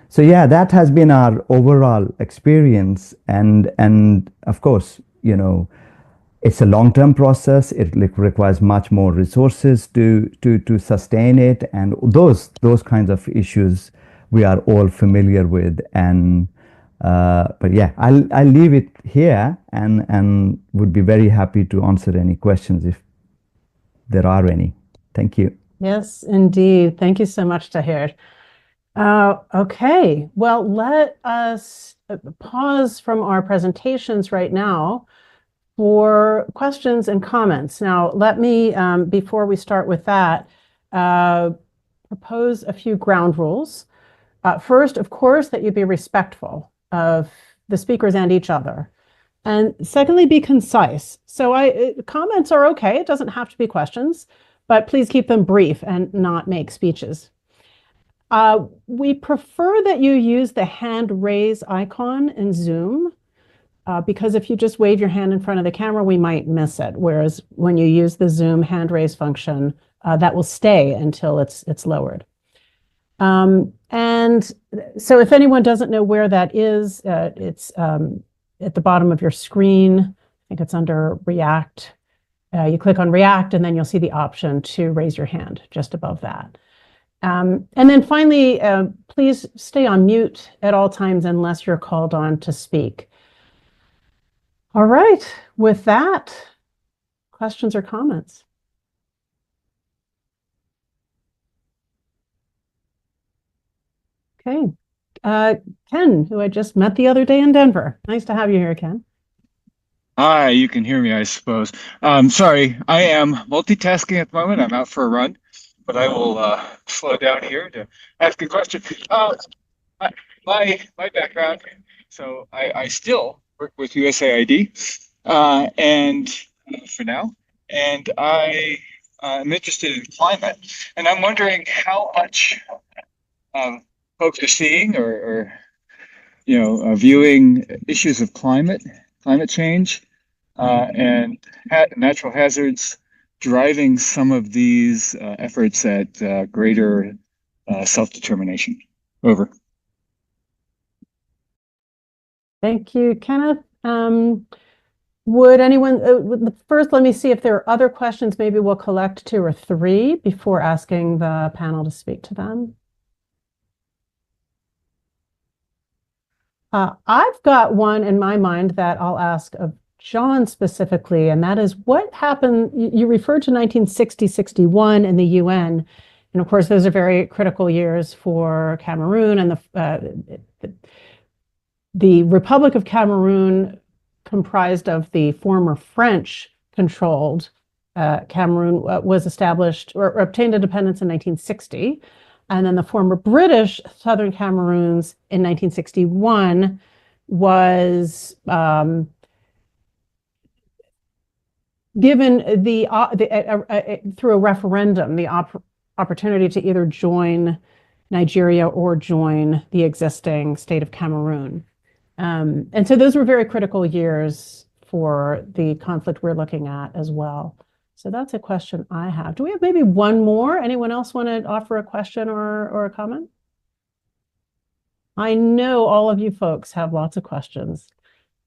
So yeah, that has been our overall experience, and of course, it's a long-term process. It requires much more resources to sustain it, and those kinds of issues we are all familiar with, and But yeah, I'll leave it here and would be very happy to answer any questions if there are any. Thank you. Yes, indeed. Thank you so much, Tahir. Okay, well, let us pause from our presentations right now for questions and comments. Now, let me, before we start with that, propose a few ground rules. First, of course, that you be respectful of the speakers and each other. And secondly, be concise. So comments are okay. It doesn't have to be questions, but please keep them brief and not make speeches. We prefer that you use the hand raise icon in Zoom because if you just wave your hand in front of the camera, we might miss it. Whereas when you use the Zoom hand raise function, that will stay until it's lowered. And so if anyone doesn't know where that is, it's at the bottom of your screen. I think it's under React. You click on React and then you'll see the option to raise your hand just above that. And then finally, please stay on mute at all times unless you're called on to speak. All right, with that, questions or comments? Okay, Ken, who I just met the other day in Denver. Nice to have you here, Ken. Hi, you can hear me, I suppose. Sorry, I am multitasking at the moment. I'm out for a run, but I will slow down here to ask a question. My background, so I still work with USAID, and for now, and I am interested in climate, and I'm wondering how much folks are seeing or viewing issues of climate change, and natural hazards driving some of these efforts at greater self-determination. Over. Thank you, Kenneth. Would anyone, first, let me see if there are other questions. Maybe we'll collect 2 or 3 before asking the panel to speak to them. I've got one in my mind that I'll ask of John specifically, and that is what happened. You referred to 1960-61 in the UN, and of course, those are very critical years for Cameroon, and the Republic of Cameroon, comprised of the former French-controlled Cameroon, was established or obtained independence in 1960. And then the former British Southern Cameroons in 1961 was given through a referendum the opportunity to either join Nigeria or join the existing state of Cameroon. And so those were very critical years for the conflict we're looking at as well. So that's a question I have. Do we have maybe one more? Anyone else want to offer a question or a comment? I know all of you folks have lots of questions.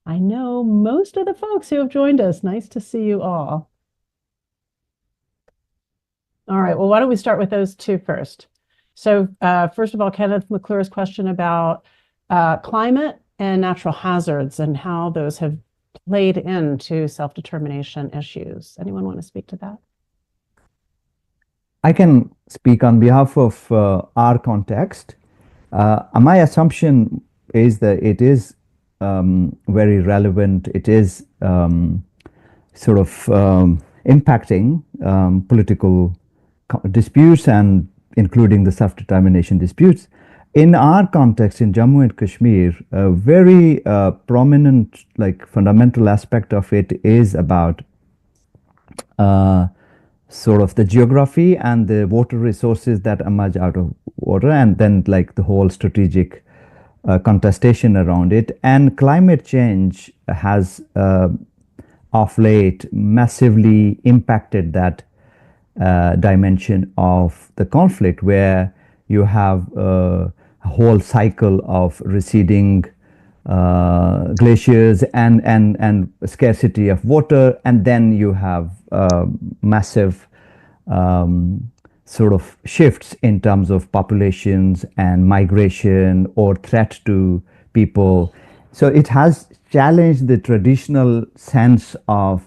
I know most of the folks who have joined us. Nice to see you all. All right, well, why don't we start with those 2 first? So first of all, Kenneth McClure's question about climate and natural hazards and how those have played into self-determination issues. Anyone want to speak to that? I can speak on behalf of our context. My assumption is that it is very relevant. It is sort of impacting political disputes and including the self-determination disputes. In our context, in Jammu and Kashmir, a very prominent, fundamental aspect of it is about sort of the geography and the water resources that emerge out of water, and then the whole strategic contestation around it. And climate change has, of late, massively impacted that dimension of the conflict, where you have a whole cycle of receding glaciers and scarcity of water, and then you have massive sort of shifts in terms of populations and migration or threat to people. So it has challenged the traditional sense of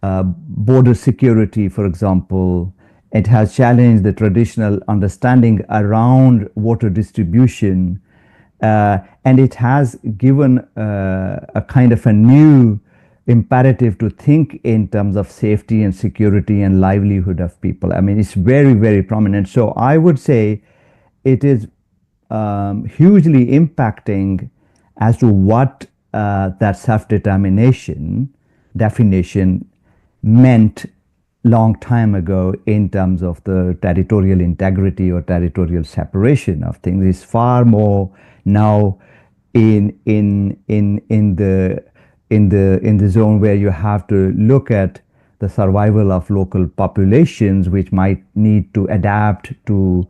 border security, for example. It has challenged the traditional understanding around water distribution, and it has given a kind of a new imperative to think in terms of safety and security and livelihood of people. I mean, it's very, very prominent. So I would say it is hugely impacting as to what that self-determination definition meant long time ago in terms of the territorial integrity or territorial separation of things. Is far more now in the zone where you have to look at the survival of local populations, which might need to adapt to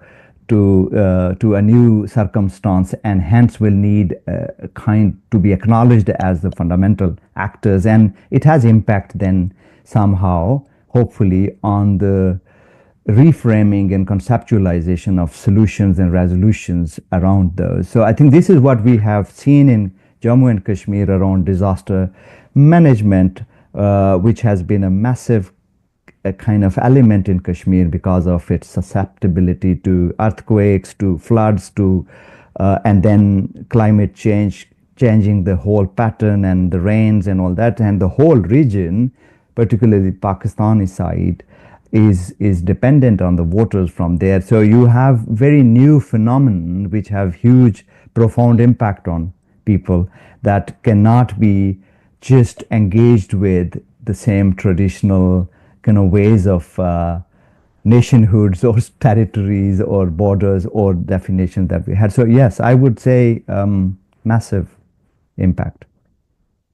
a new circumstance, and hence will need a kind to be acknowledged as the fundamental actors. And it has impact then somehow, hopefully, on the reframing and conceptualization of solutions and resolutions around those. So I think this is what we have seen in Jammu and Kashmir around disaster management, which has been a massive kind of element in Kashmir because of its susceptibility to earthquakes, to floods, to and then climate change changing the whole pattern and the rains and all that, and the whole region, particularly Pakistani side, is dependent on the waters from there. So you have very new phenomenon which have huge, profound impact on people that cannot be just engaged with the same traditional kind of ways of nationhoods or territories or borders or definitions that we had. So yes, I would say massive impact.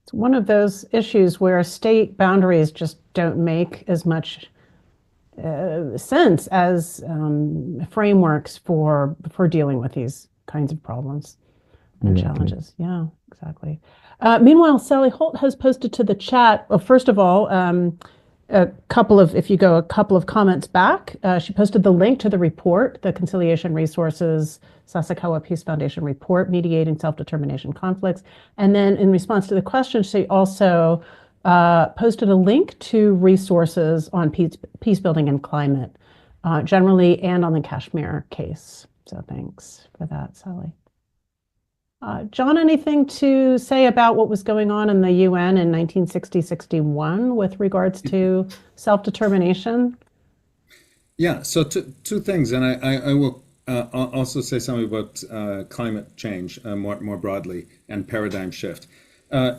It's one of those issues where state boundaries just don't make as much sense as frameworks for dealing with these kinds of problems and challenges. Yeah, exactly. Meanwhile, Sally Holt has posted to the chat. Well, first of all, a couple of comments back, she posted the link to the report, the Conciliation Resources Sasakawa Peace Foundation report, Mediating Self-Determination Conflicts. And then in response to the question, she also posted a link to resources on peace building and climate generally, and on the Kashmir case. So thanks for that, Sally. John, anything to say about what was going on in the UN in 1960-61 with regards to self-determination? Yeah, so two things, and I will also say something about climate change more broadly and paradigm shift.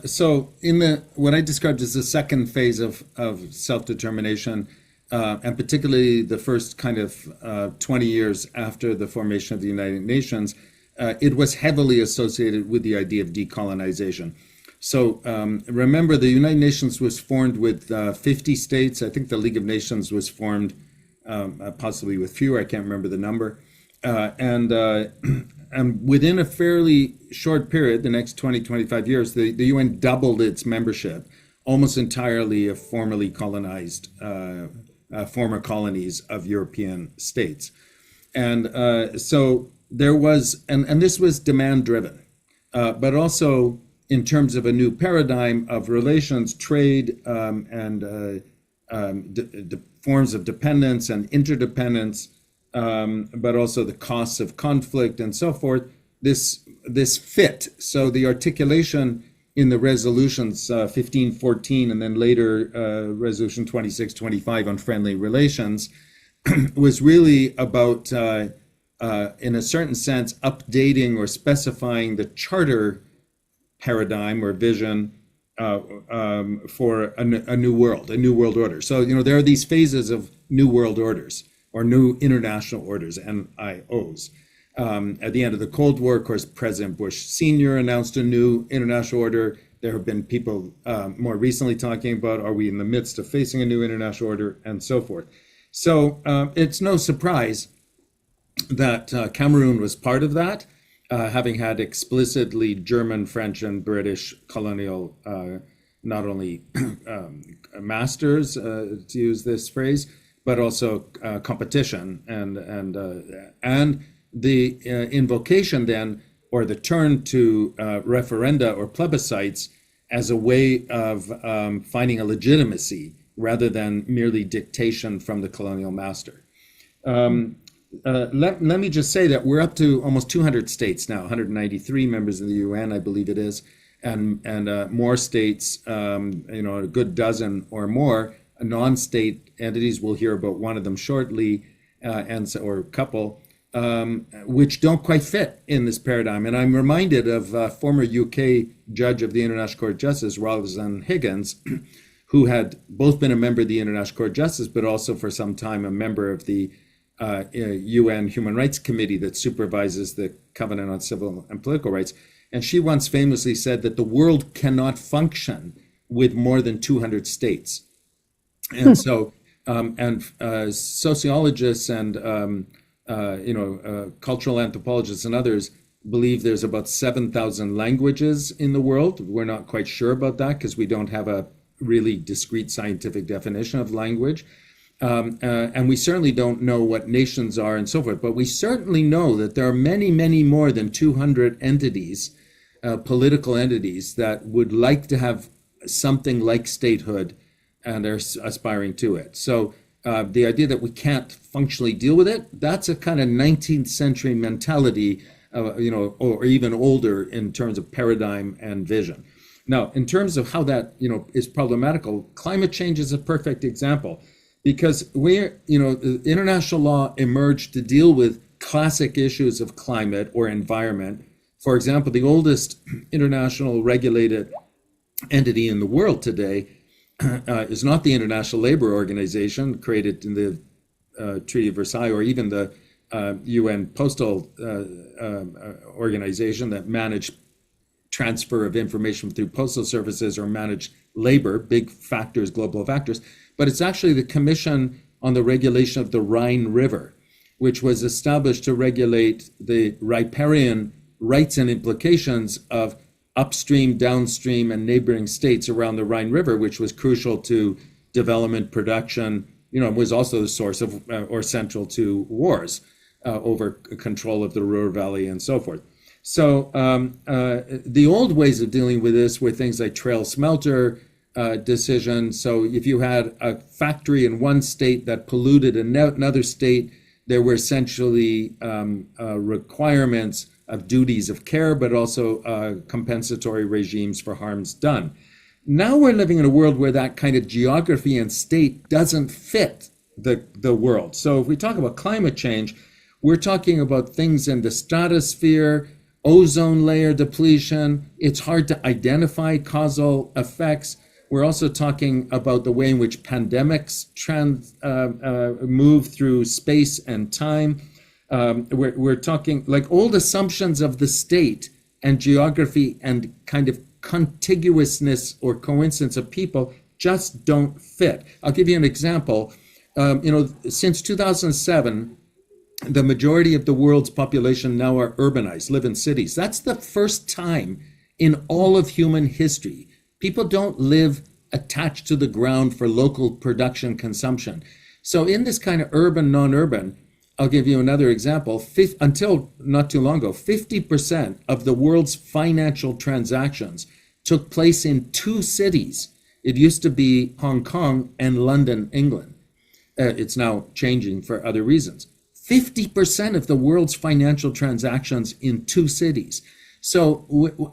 So in what I described as the second phase of self-determination, and particularly the first kind of 20 years after the formation of the United Nations, it was heavily associated with the idea of decolonization. So remember, the United Nations was formed with 50 states. I think the League of Nations was formed possibly with fewer. I can't remember the number. And within a fairly short period, the next 20, 25 years, the UN doubled its membership, almost entirely of formerly colonized, former colonies of European states. And so there was, and this was demand driven, but also in terms of a new paradigm of relations, trade, and forms of dependence and interdependence, but also the costs of conflict and so forth, this fit. So the articulation in the resolutions 1514 and then later resolution 2625 on friendly relations was really about in a certain sense, updating or specifying the charter paradigm or vision for a new world order. So, there are these phases of new world orders or new international orders, NIOs. At the end of the Cold War, of course, President Bush Sr. announced a new international order. There have been people more recently talking about, are we in the midst of facing a new international order, and so forth. So it's no surprise that Cameroon was part of that, having had explicitly German, French, and British colonial, not only masters, to use this phrase, but also competition. And the invocation then or the turn to referenda or plebiscites as a way of finding a legitimacy rather than merely dictation from the colonial master. Let me just say that we're up to almost 200 states now, 193 members of the UN, I believe it is, and more states, a good dozen or more non-state entities. We'll hear about one of them shortly, or a couple, which don't quite fit in this paradigm. And I'm reminded of former UK judge of the International Court of Justice, Rosalind Higgins, who had both been a member of the International Court of Justice, but also for some time a member of the UN Human Rights Committee that supervises the Covenant on Civil and Political Rights. And she once famously said that the world cannot function with more than 200 states. And so, sociologists and cultural anthropologists and others believe there's about 7,000 languages in the world. We're not quite sure about that because we don't have a really discrete scientific definition of language. And we certainly don't know what nations are and so forth, but we certainly know that there are many, many more than 200 entities, political entities, that would like to have something like statehood and are aspiring to it. So the idea that we can't functionally deal with it, that's a kind of 19th century mentality, or even older in terms of paradigm and vision. Now, in terms of how that, is problematical, climate change is a perfect example. Because international law emerged to deal with classic issues of climate or environment. For example, the oldest international regulated entity in the world today is not the International Labour Organization, created in the Treaty of Versailles, or even the UN Postal Organization that managed transfer of information through postal services or managed labor, big factors, global factors. But it's actually the Commission on the Regulation of the Rhine River, which was established to regulate the riparian rights and implications of upstream, downstream, and neighboring states around the Rhine River, which was crucial to development, production, was also the source of or central to wars over control of the Ruhr Valley and so forth. So the old ways of dealing with this were things like trail smelter decision. So if you had a factory in one state that polluted another state, there were essentially requirements of duties of care, but also compensatory regimes for harms done. Now we're living in a world where that kind of geography and state doesn't fit the world. So if we talk about climate change, we're talking about things in the stratosphere, ozone layer depletion. It's hard to identify causal effects. We're also talking about the way in which pandemics move through space and time. We're talking like old assumptions of the state and geography and kind of contiguousness or coincidence of people just don't fit. I'll give you an example. Since 2007, the majority of the world's population now are urbanized, live in cities. That's the first time in all of human history. People don't live attached to the ground for local production consumption. So in this kind of urban, non-urban, I'll give you another example. Until not too long ago, 50% of the world's financial transactions took place in two cities. It used to be Hong Kong and London, England. It's now changing for other reasons. 50% of the world's financial transactions in two cities. So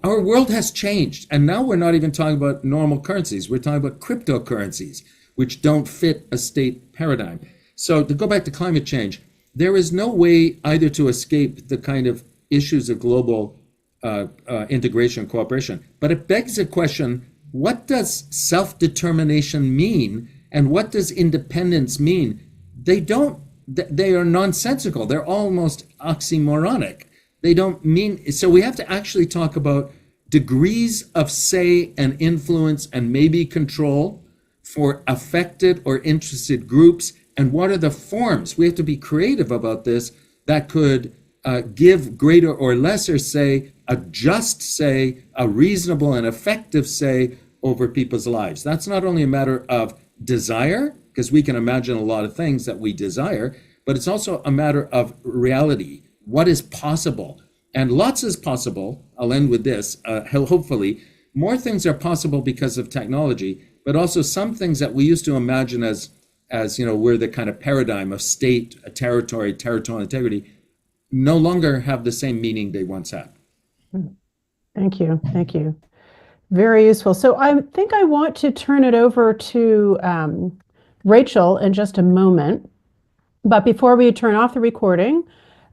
our world has changed. And now we're not even talking about normal currencies. We're talking about cryptocurrencies, which don't fit a state paradigm. So to go back to climate change, there is no way either to escape the kind of issues of global integration and cooperation. But it begs the question, what does self-determination mean? And what does independence mean? They are nonsensical. They're almost oxymoronic. They don't mean, so we have to actually talk about degrees of say and influence and maybe control for affected or interested groups. And what are the forms? We have to be creative about this that could give greater or lesser say, a just say, a reasonable and effective say over people's lives. That's not only a matter of desire, because we can imagine a lot of things that we desire, but it's also a matter of reality. What is possible? And lots is possible. I'll end with this. Hopefully, more things are possible because of technology, but also some things that we used to imagine as we're the kind of paradigm of state, a territorial integrity, no longer have the same meaning they once had. Thank you. Thank you. Very useful. So I think I want to turn it over to Rachel in just a moment. But before we turn off the recording,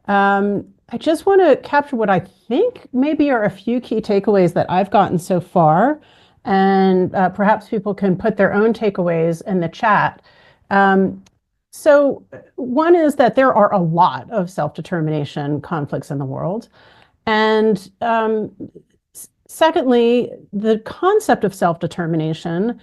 I just want to capture what I think maybe are a few key takeaways that I've gotten so far. And perhaps people can put their own takeaways in the chat. So one is that there are a lot of self-determination conflicts in the world. And secondly, the concept of self-determination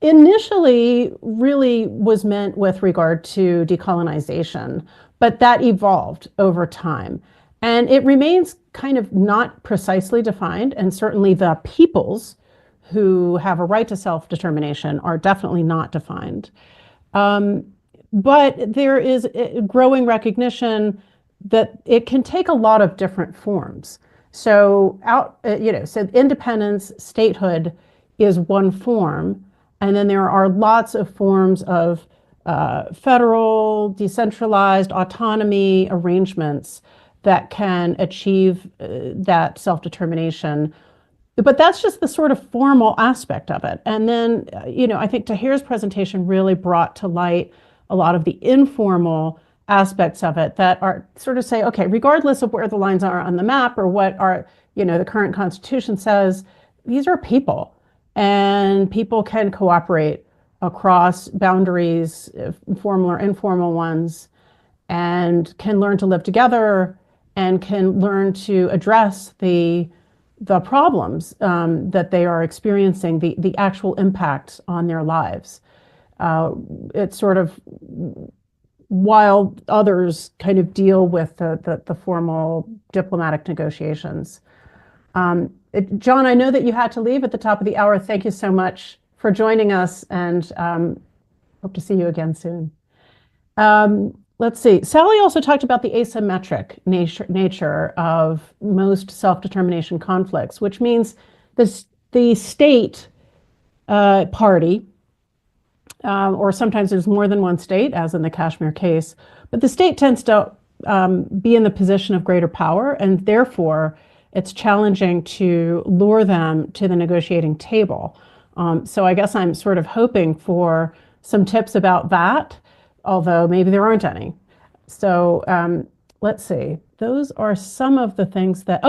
initially really was meant with regard to decolonization, but that evolved over time. And it remains kind of not precisely defined, and certainly the peoples who have a right to self-determination are definitely not defined. But there is a growing recognition that it can take a lot of different forms. So so independence, statehood is one form, and then there are lots of forms of federal, decentralized autonomy arrangements that can achieve that self-determination. But that's just the sort of formal aspect of it. And then, I think Tahir's presentation really brought to light a lot of the informal aspects of it that are sort of say, okay, regardless of where the lines are on the map or what the current constitution says, these are people, and people can cooperate across boundaries, formal or informal ones, and can learn to live together and can learn to address the problems that they are experiencing, the actual impacts on their lives. It's sort of while others kind of deal with the formal diplomatic negotiations. John, I know that you had to leave at the top of the hour. Thank you so much for joining us, and hope to see you again soon. Let's see. Sally also talked about the asymmetric nature of most self-determination conflicts, which means the state party, or sometimes there's more than one state, as in the Kashmir case, but the state tends to be in the position of greater power, and therefore it's challenging to lure them to the negotiating table. So I guess I'm sort of hoping for some tips about that, although maybe there aren't any. So let's see. Those are some of the things that,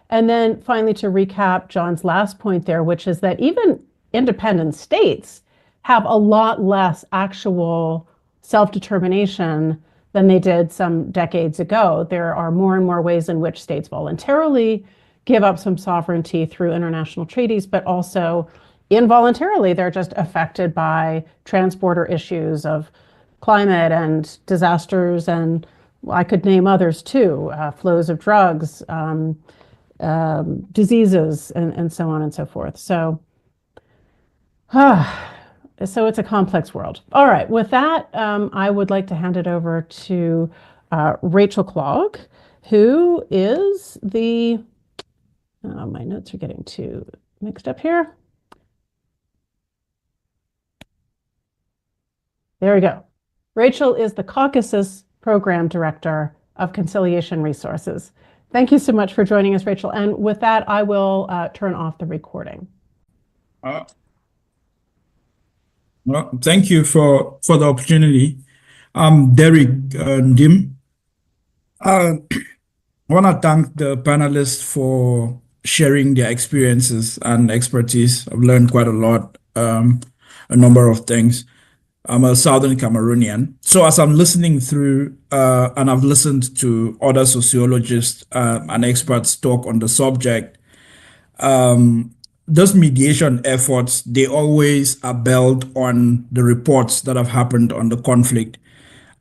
and then finally to recap John's last point there, which is that even independent states have a lot less actual self-determination than they did some decades ago. There are more and more ways in which states voluntarily give up some sovereignty through international treaties, but also involuntarily, they're just affected by transborder issues of climate and disasters, and I could name others too, flows of drugs, diseases, and so on and so forth. So it's a complex world. All right, with that, I would like to hand it over to Rachel Clogg, who is my notes are getting too mixed up here. There we go. Rachel is the Caucasus Program Director of Conciliation Resources. Thank you so much for joining us, Rachel. And with that, I will turn off the recording. Well, thank you for the opportunity. I'm Derek Ndim. I want to thank the panelists for sharing their experiences and expertise. I've learned quite a lot, a number of things. I'm a Southern Cameroonian. So as I'm listening through, and I've listened to other sociologists and experts talk on the subject, those mediation efforts, they always are built on the reports that have happened on the conflict.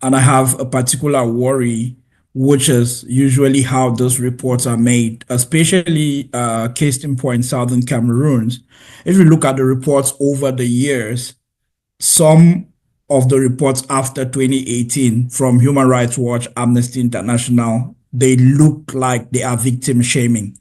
And I have a particular worry, which is usually how those reports are made, especially case in point, Southern Cameroons. If you look at the reports over the years, some of the reports after 2018 from Human Rights Watch, Amnesty International, they look like they are victim shaming.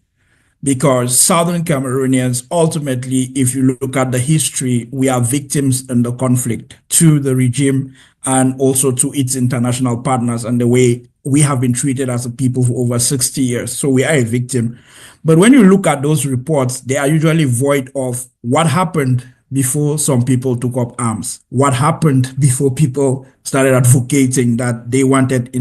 Because Southern Cameroonians, ultimately, if you look at the history, we are victims in the conflict to the regime and also to its international partners and the way we have been treated as a people for over 60 years. So we are a victim. But when you look at those reports, they are usually void of what happened before some people took up arms, what happened before people started advocating that they wanted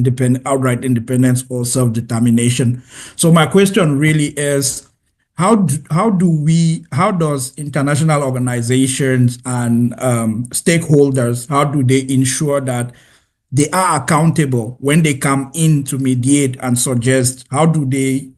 outright independence or self-determination. So my question really is, how does international organizations and stakeholders, how do they ensure that they are accountable when they come in to mediate and suggest? How do they,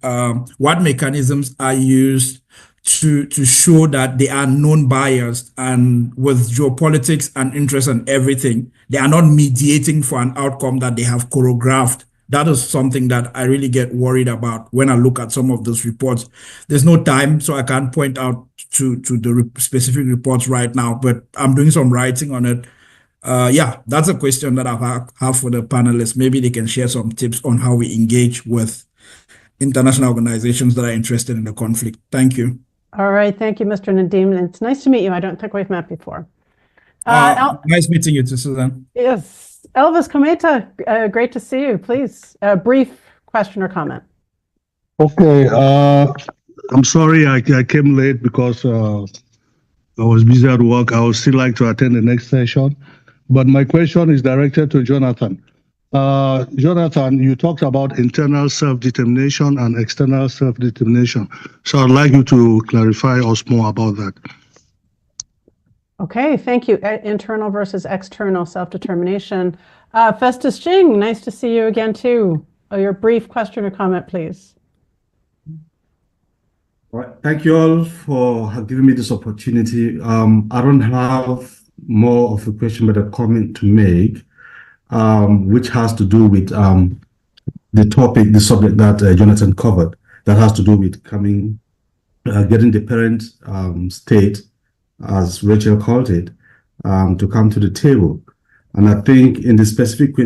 what mechanisms are used to show that they are non-biased, and with geopolitics and interest and everything, they are not mediating for an outcome that they have choreographed? That is something that I really get worried about when I look at some of those reports. There's no time, so I can't point out to the specific reports right now, but I'm doing some writing on it. Yeah, that's a question that I have for the panelists. Maybe they can share some tips on how we engage with international organizations that are interested in the conflict. Thank you. All right, thank you, Mr. Nadim. It's nice to meet you. I don't think we've met before. Nice meeting you too, Suzanne. Yes. Elvis Cometa, great to see you. Please, a brief question or comment. Okay, I'm sorry I came late because I was busy at work. I would still like to attend the next session, but my question is directed to Jonathan. Jonathan, you talked about internal self-determination and external self-determination. So I'd like you to clarify us more about that. Okay, thank you. Internal versus external self-determination. Festus Jing, nice to see you again too. Your brief question or comment, please. All right. Thank you all for giving me this opportunity. I don't have more of a question but a comment to make, which has to do with the subject that Jonathan covered, that has to do with getting the parent state, as Rachel called it, to come to the table. And I think in the specific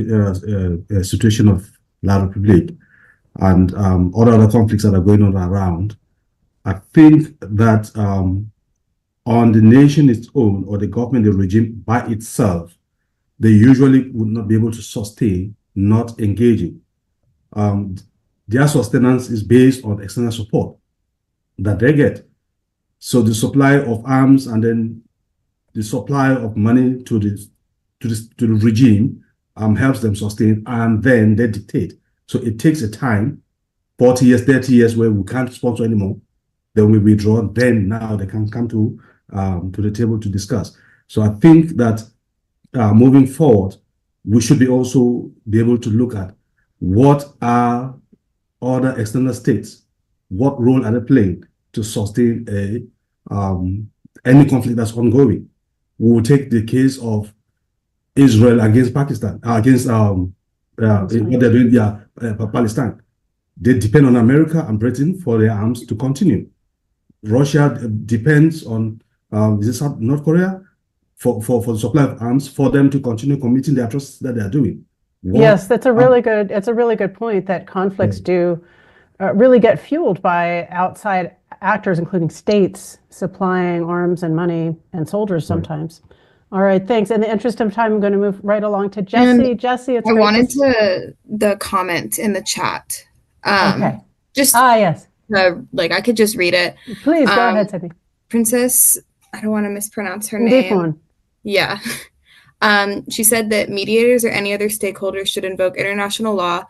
situation of La République and other conflicts that are going on around, I think that on the nation its own, or the government, the regime by itself, they usually would not be able to sustain not engaging. Their sustenance is based on external support that they get. So the supply of arms and then the supply of money to the regime helps them sustain, and then they dictate. So it takes a time, 40 years, 30 years, where we can't sponsor anymore. Then we withdraw. Then now they can come to the table to discuss. So I think that moving forward, we should also be able to look at what are other external states, what role are they playing to sustain any conflict that's ongoing. We will take the case of Israel against Pakistan, against what they're doing, Palestine. They depend on America and Britain for their arms to continue. Russia depends on North Korea for the supply of arms for them to continue committing the atrocities that they are doing. Yes, that's a really good. It's a really good point that conflicts do really get fueled by outside actors, including states supplying arms and money and soldiers sometimes. Right. All right, thanks. In the interest of time, I'm going to move right along to Jesse. Jesse, it's I wanted the comment in the chat. Okay. Just yes. Like I could just read it. Please go ahead, Sydney. Princess, I don't want to mispronounce her name. Yeah. She said that mediators or any other stakeholders should invoke international law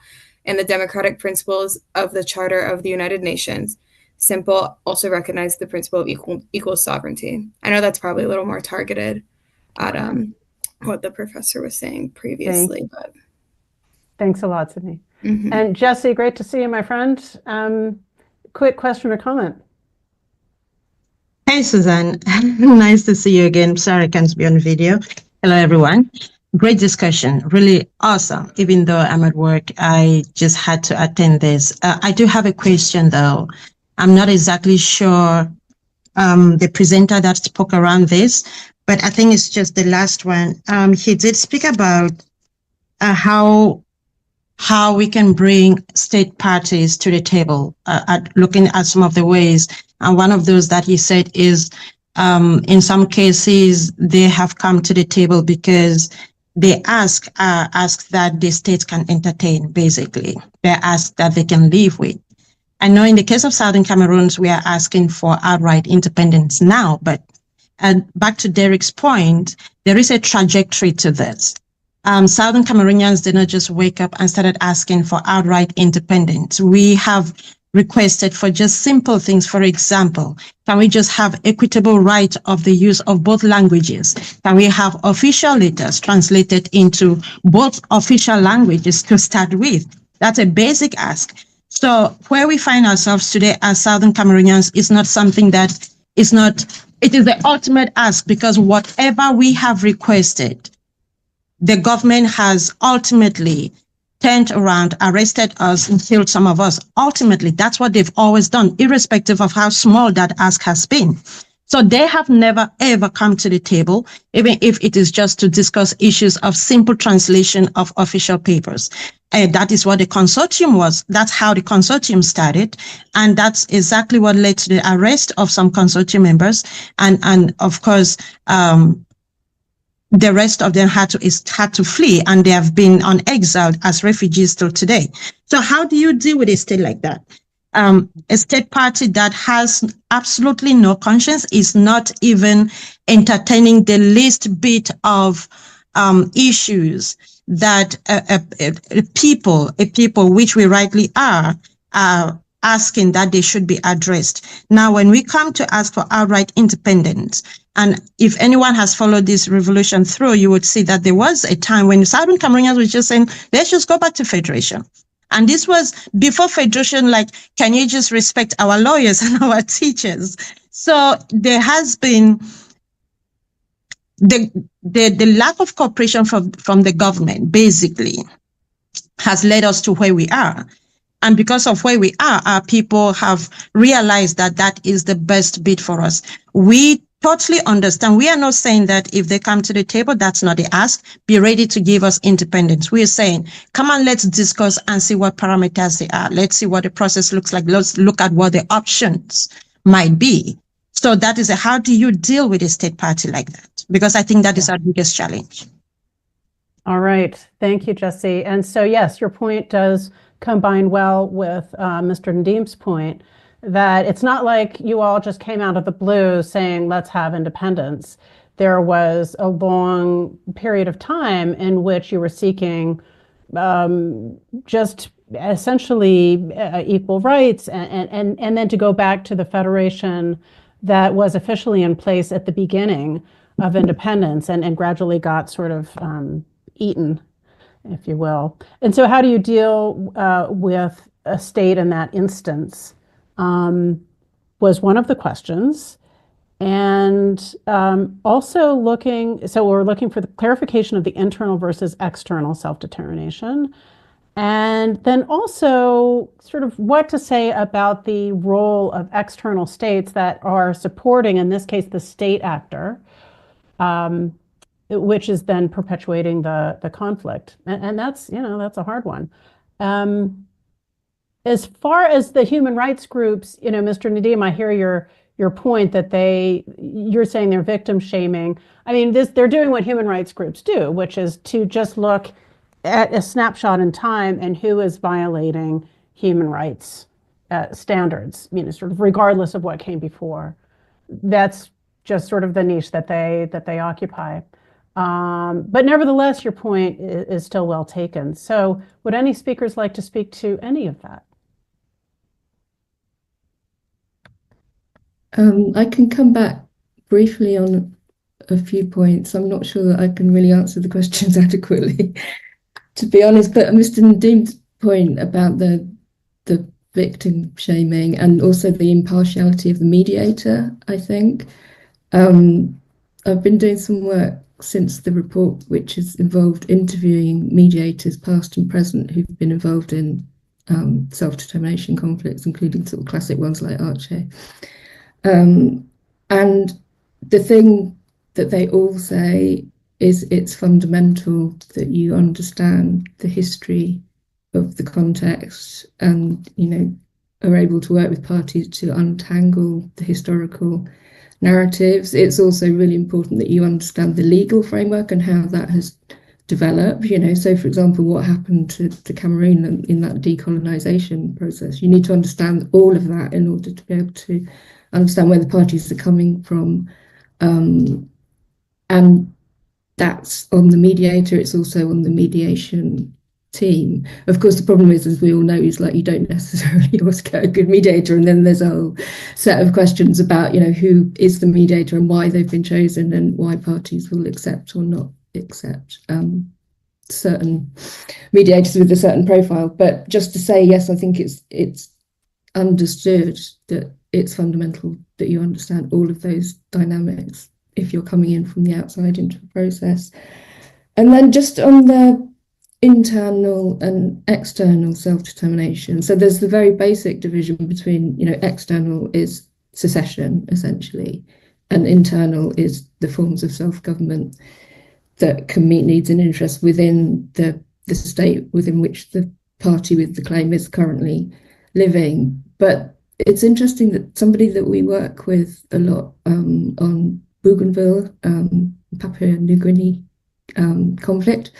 and the democratic principles of the Charter of the United Nations. Simple, also recognize the principle of equal sovereignty. I know that's probably a little more targeted at what the professor was saying previously. But thanks a lot, Sydney. Mm-hmm. And Jesse, great to see you, my friend. Quick question or comment? Hey, Suzanne. Nice to see you again. Sorry I can't be on video. Hello, everyone. Great discussion. Really awesome. Even though I'm at work, I just had to attend this. I do have a question, though. I'm not exactly sure the presenter that spoke around this, but I think it's just the last one. He did speak about how how we can bring state parties to the table, at looking at some of the ways. And one of those that he said is, in some cases, they have come to the table because they ask that the states can entertain, basically. They ask that they can live with. I know in the case of Southern Cameroons, we are asking for outright independence now, but back to Derek's point, there is a trajectory to this. Southern Cameroonians did not just wake up and started asking for outright independence. We have requested for just simple things. For example, can we just have equitable right of the use of both languages? Can we have official letters translated into both official languages to start with? That's a basic ask. So where we find ourselves today as Southern Cameroonians is not something that is not, it is the ultimate ask, because whatever we have requested, the government has ultimately turned around, arrested us, and killed some of us. Ultimately, that's what they've always done, irrespective of how small that ask has been. So they have never, ever come to the table, even if it is just to discuss issues of simple translation of official papers. And that is what the consortium was. That's how the consortium started. And that's exactly what led to the arrest of some consortium members. And of course, the rest of them had to flee, and they have been on exile as refugees till today. So how do you deal with a state like that? A state party that has absolutely no conscience, is not even entertaining the least bit of issues that a people, which we rightly are asking that they should be addressed. Now, when we come to ask for outright independence, and if anyone has followed this revolution through, you would see that there was a time when Southern Cameroonians was just saying, let's just go back to federation. And this was before federation, like, can you just respect our lawyers and our teachers? So there has been the lack of cooperation from the government, basically, has led us to where we are. And because of where we are, our people have realized that that is the best bid for us. We totally understand. We are not saying that if they come to the table, that's not the ask, be ready to give us independence. We are saying, come on, let's discuss and see what parameters they are. Let's see what the process looks like. Let's look at what the options might be. So that is how do you deal with a state party like that? Because I think that is our biggest challenge. All right. Thank you, Jessie. And so, yes, your point does combine well with Mr. Ndim's point, that it's not like you all just came out of the blue saying, let's have independence. There was a long period of time in which you were seeking just essentially equal rights, and then to go back to the federation that was officially in place at the beginning of independence and gradually got sort of eaten, if you will. And so how do you deal with a state in that instance? Was one of the questions. And also we're looking for the clarification of the internal versus external self-determination. And then also sort of what to say about the role of external states that are supporting, in this case, the state actor, which is then perpetuating the conflict. And that's, that's a hard one. As far as the human rights groups, Mr. Ndim, I hear your point that you're saying they're victim shaming. I mean, they're doing what human rights groups do, which is to just look at a snapshot in time and who is violating human rights standards, sort of regardless of what came before. That's just sort of the niche that they occupy. But nevertheless, your point is still well taken. So would any speakers like to speak to any of that? I can come back briefly on a few points. I'm not sure that I can really answer the questions adequately, to be honest. But Mr. Ndim's point about the victim shaming and also the impartiality of the mediator, I think. I've been doing some work since the report, which has involved interviewing mediators, past and present, who've been involved in self-determination conflicts, including sort of classic ones like Arche. And the thing that they all say is it's fundamental that you understand the history of the context and, are able to work with parties to untangle the historical narratives. It's also really important that you understand the legal framework and how that has developed. So for example, what happened to Cameroon in that decolonization process. You need to understand all of that in order to be able to understand where the parties are coming from. And that's on the mediator. It's also on the mediation team. Of course, the problem is, as we all know, is like you don't necessarily always get a good mediator, and then there's a whole set of questions about who is the mediator and why they've been chosen and why parties will accept or not accept certain mediators with a certain profile. But just to say, yes, I think it's understood that it's fundamental that you understand all of those dynamics if you're coming in from the outside into the process. And then just on the internal and external self-determination. So there's the very basic division between, external is secession, essentially, and internal is the forms of self-government that can meet needs and interests within the state within which the party with the claim is currently living. But it's interesting that somebody that we work with a lot on Bougainville, Papua New Guinea conflict,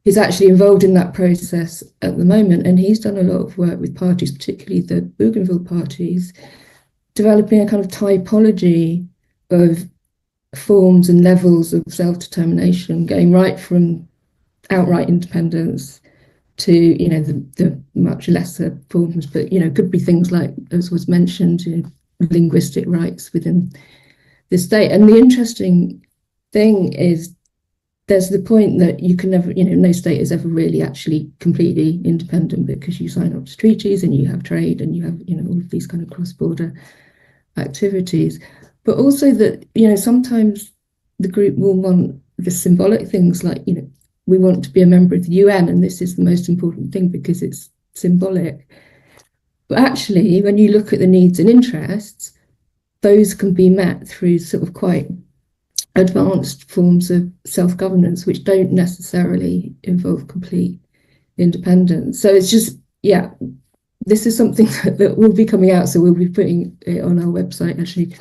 is actually involved in that process at the moment, and he's done a lot of work with parties, particularly the Bougainville parties, developing a kind of typology of forms and levels of self-determination, going right from outright independence to the much lesser forms, but could be things like, as was mentioned, linguistic rights within the state. And the interesting thing is there's the point that you can never, no state is ever really actually completely independent, because you sign up to treaties and you have trade and you have, all of these kind of cross-border activities. But also that, sometimes the group will want the symbolic things like, we want to be a member of the UN, and this is the most important thing because it's symbolic. But actually, when you look at the needs and interests, those can be met through sort of quite advanced forms of self-governance, which don't necessarily involve complete independence. So it's just, this is something that will be coming out. So we'll be putting it on our website, actually,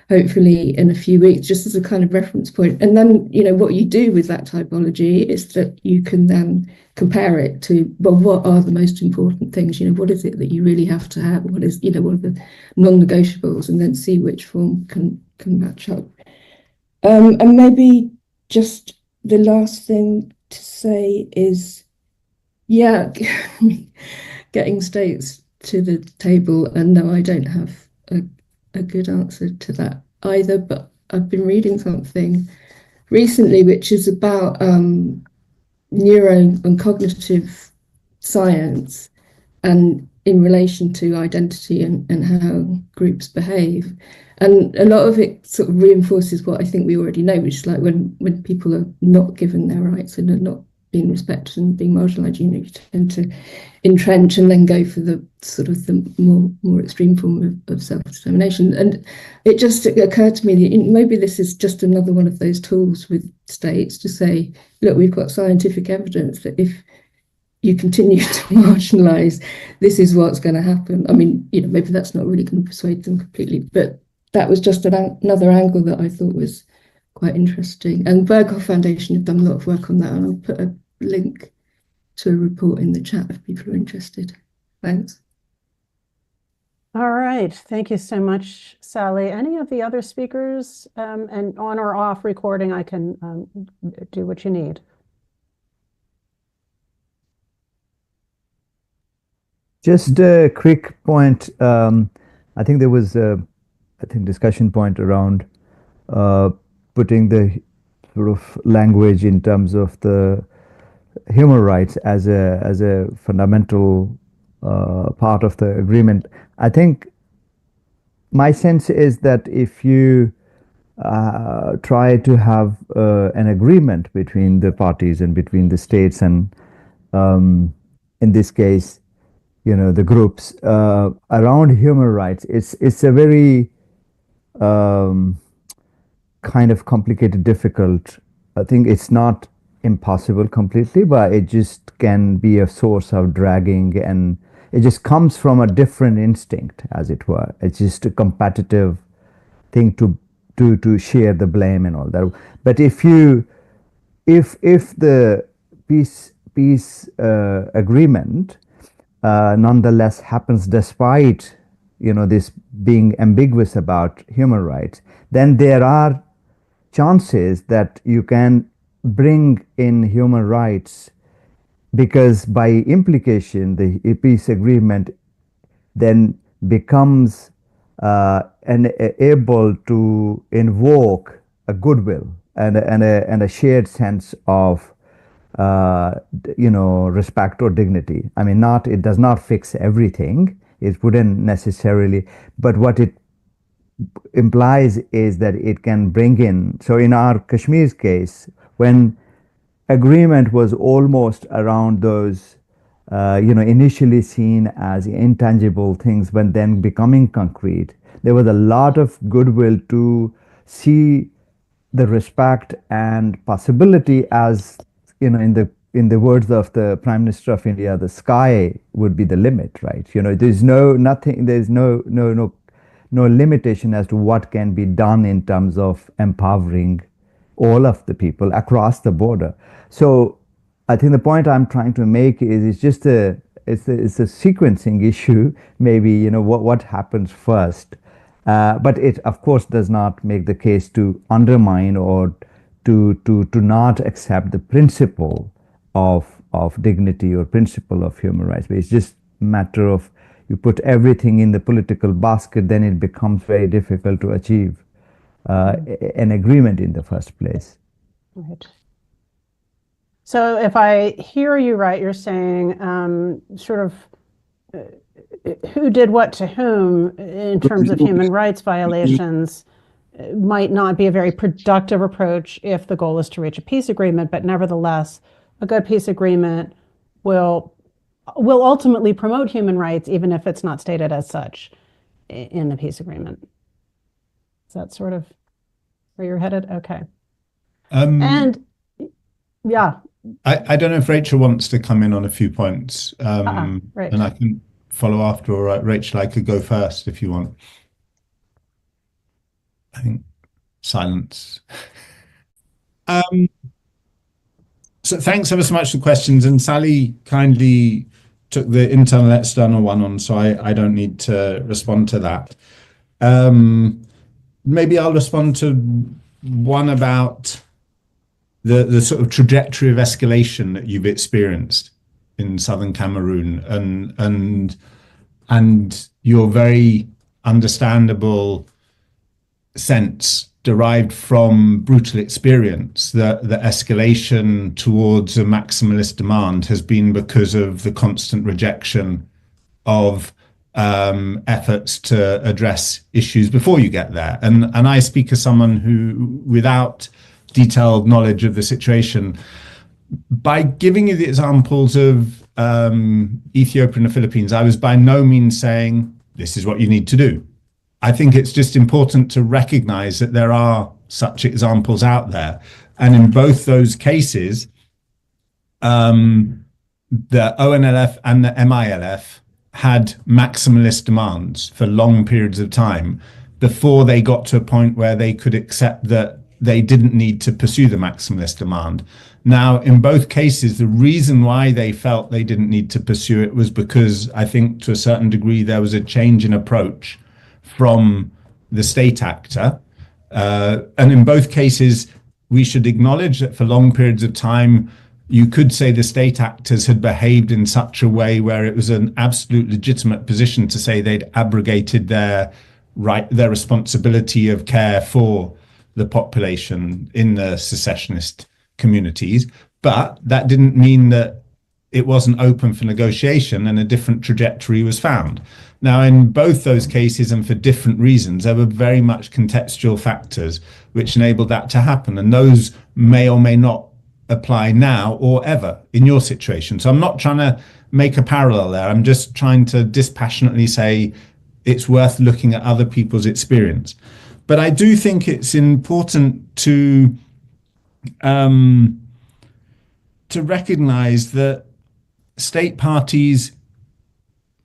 hopefully in a few weeks, just as a kind of reference point. And then, what you do with that typology is that you can then compare it to, well, what are the most important things? What is it that you really have to have? What is, what are the non-negotiables? And then see which form can match up. And maybe just the last thing to say is, getting states to the table. And no, I don't have a good answer to that either, but I've been reading something recently which is about neuro and cognitive science and in relation to identity and how groups behave. And a lot of it sort of reinforces what I think we already know, which is like when people are not given their rights and are not being respected and being marginalized, you tend to entrench and then go for the sort of the more extreme form of self-determination. And it just occurred to me that maybe this is just another one of those tools with states to say, look, we've got scientific evidence that if you continue to marginalize, this is what's going to happen. I mean, maybe that's not really going to persuade them completely, but that was just another angle that I thought was quite interesting. And Berghoff Foundation have done a lot of work on that, and I'll put a link to a report in the chat if people are interested. Thanks. All right, thank you so much, Sally. Any of the other speakers, and on or off recording, I can do what you need. Just a quick point. I think there was a discussion point around putting the sort of language in terms of the human rights as a fundamental part of the agreement. I think my sense is that if you try to have an agreement between the parties and between the states and in this case, the groups around human rights, it's a very kind of complicated, difficult. I think it's not impossible completely, but it just can be a source of dragging, and it just comes from a different instinct, as it were. It's just a competitive thing to share the blame and all that. But if the peace agreement nonetheless happens despite this being ambiguous about human rights, then there are chances that you can bring in human rights, because by implication the peace agreement then becomes able to invoke a goodwill and a shared sense of respect or dignity. I mean, it does not fix everything. It wouldn't necessarily, but what it implies is that it can bring in. So in our Kashmir's case, when agreement was almost around those, initially seen as intangible things, but then becoming concrete, there was a lot of goodwill to see the respect and possibility as, in the words of the Prime Minister of India, the sky would be the limit, right? There's no limitation as to what can be done in terms of empowering all of the people across the border. So I think the point I'm trying to make is it's a sequencing issue, maybe, what happens first. But it, of course, does not make the case to undermine or to not accept the principle of dignity or principle of human rights. But it's just a matter of, you put everything in the political basket, then it becomes very difficult to achieve an agreement in the first place. Right. So if I hear you right, you're saying sort of who did what to whom in terms of human rights violations might not be a very productive approach if the goal is to reach a peace agreement, but nevertheless, a good peace agreement will ultimately promote human rights, even if it's not stated as such in the peace agreement. Is that sort of where you're headed? Okay. And yeah. I don't know if Rachel wants to come in on a few points, right. and I can follow after. All right, Rachel, I could go first if you want. I think silence. So thanks ever so much for the questions, and Sally kindly took the internal external one on, so I don't need to respond to that. Maybe I'll respond to one about the sort of trajectory of escalation that you've experienced in southern Cameroon, and your very understandable sense derived from brutal experience that the escalation towards a maximalist demand has been because of the constant rejection of efforts to address issues before you get there. And I speak as someone who, without detailed knowledge of the situation, by giving you the examples of Ethiopia and the Philippines, I was by no means saying this is what you need to do. I think it's just important to recognize that there are such examples out there. And in both those cases, the ONLF and the MILF had maximalist demands for long periods of time before they got to a point where they could accept that they didn't need to pursue the maximalist demand. Now, in both cases, the reason why they felt they didn't need to pursue it was because I think to a certain degree there was a change in approach from the state actor. And in both cases, we should acknowledge that for long periods of time, you could say the state actors had behaved in such a way where it was an absolute legitimate position to say they'd abrogated their responsibility of care for the population in the secessionist communities. But that didn't mean that it wasn't open for negotiation and a different trajectory was found. Now, in both those cases, and for different reasons, there were very much contextual factors which enabled that to happen. And those may or may not apply now or ever in your situation. So I'm not trying to make a parallel there. I'm just trying to dispassionately say it's worth looking at other people's experience. But I do think it's important to to recognize that state parties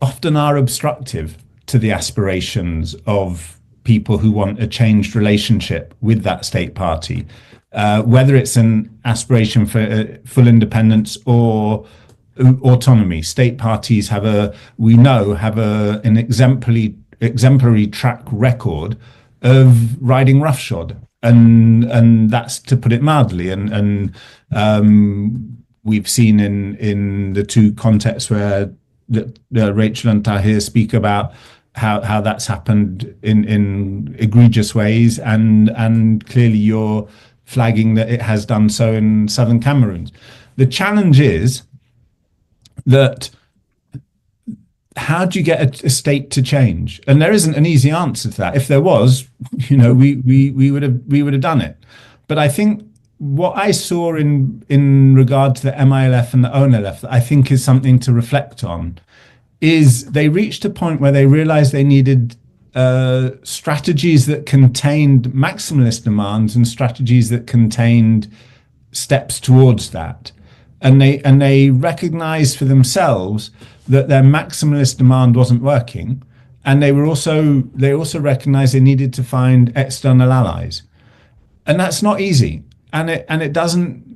often are obstructive to the aspirations of people who want a changed relationship with that state party, whether it's an aspiration for full independence or autonomy. State parties have an exemplary track record of riding roughshod, and that's, to put it mildly. And we've seen in the two contexts where Rachel and Tahir speak about how that's happened in egregious ways, and clearly you're flagging that it has done so in southern Cameroon. The challenge is that how do you get a state to change? And there isn't an easy answer to that. If there was, we would have done it. But I think what I saw in regard to the MILF and the ONLF, that I think is something to reflect on, is they reached a point where they realized they needed strategies that contained maximalist demands and strategies that contained steps towards that. And they recognized for themselves that their maximalist demand wasn't working, and they also recognized they needed to find external allies, and that's not easy, and it doesn't.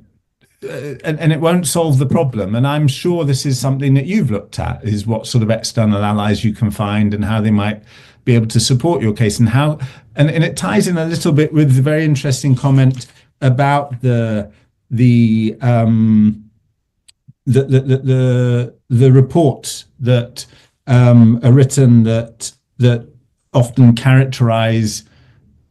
And it won't solve the problem. And I'm sure this is something that you've looked at, is what sort of external allies you can find and how they might be able to support your case, and how, and it ties in a little bit with the very interesting comment about the reports that are written that often characterize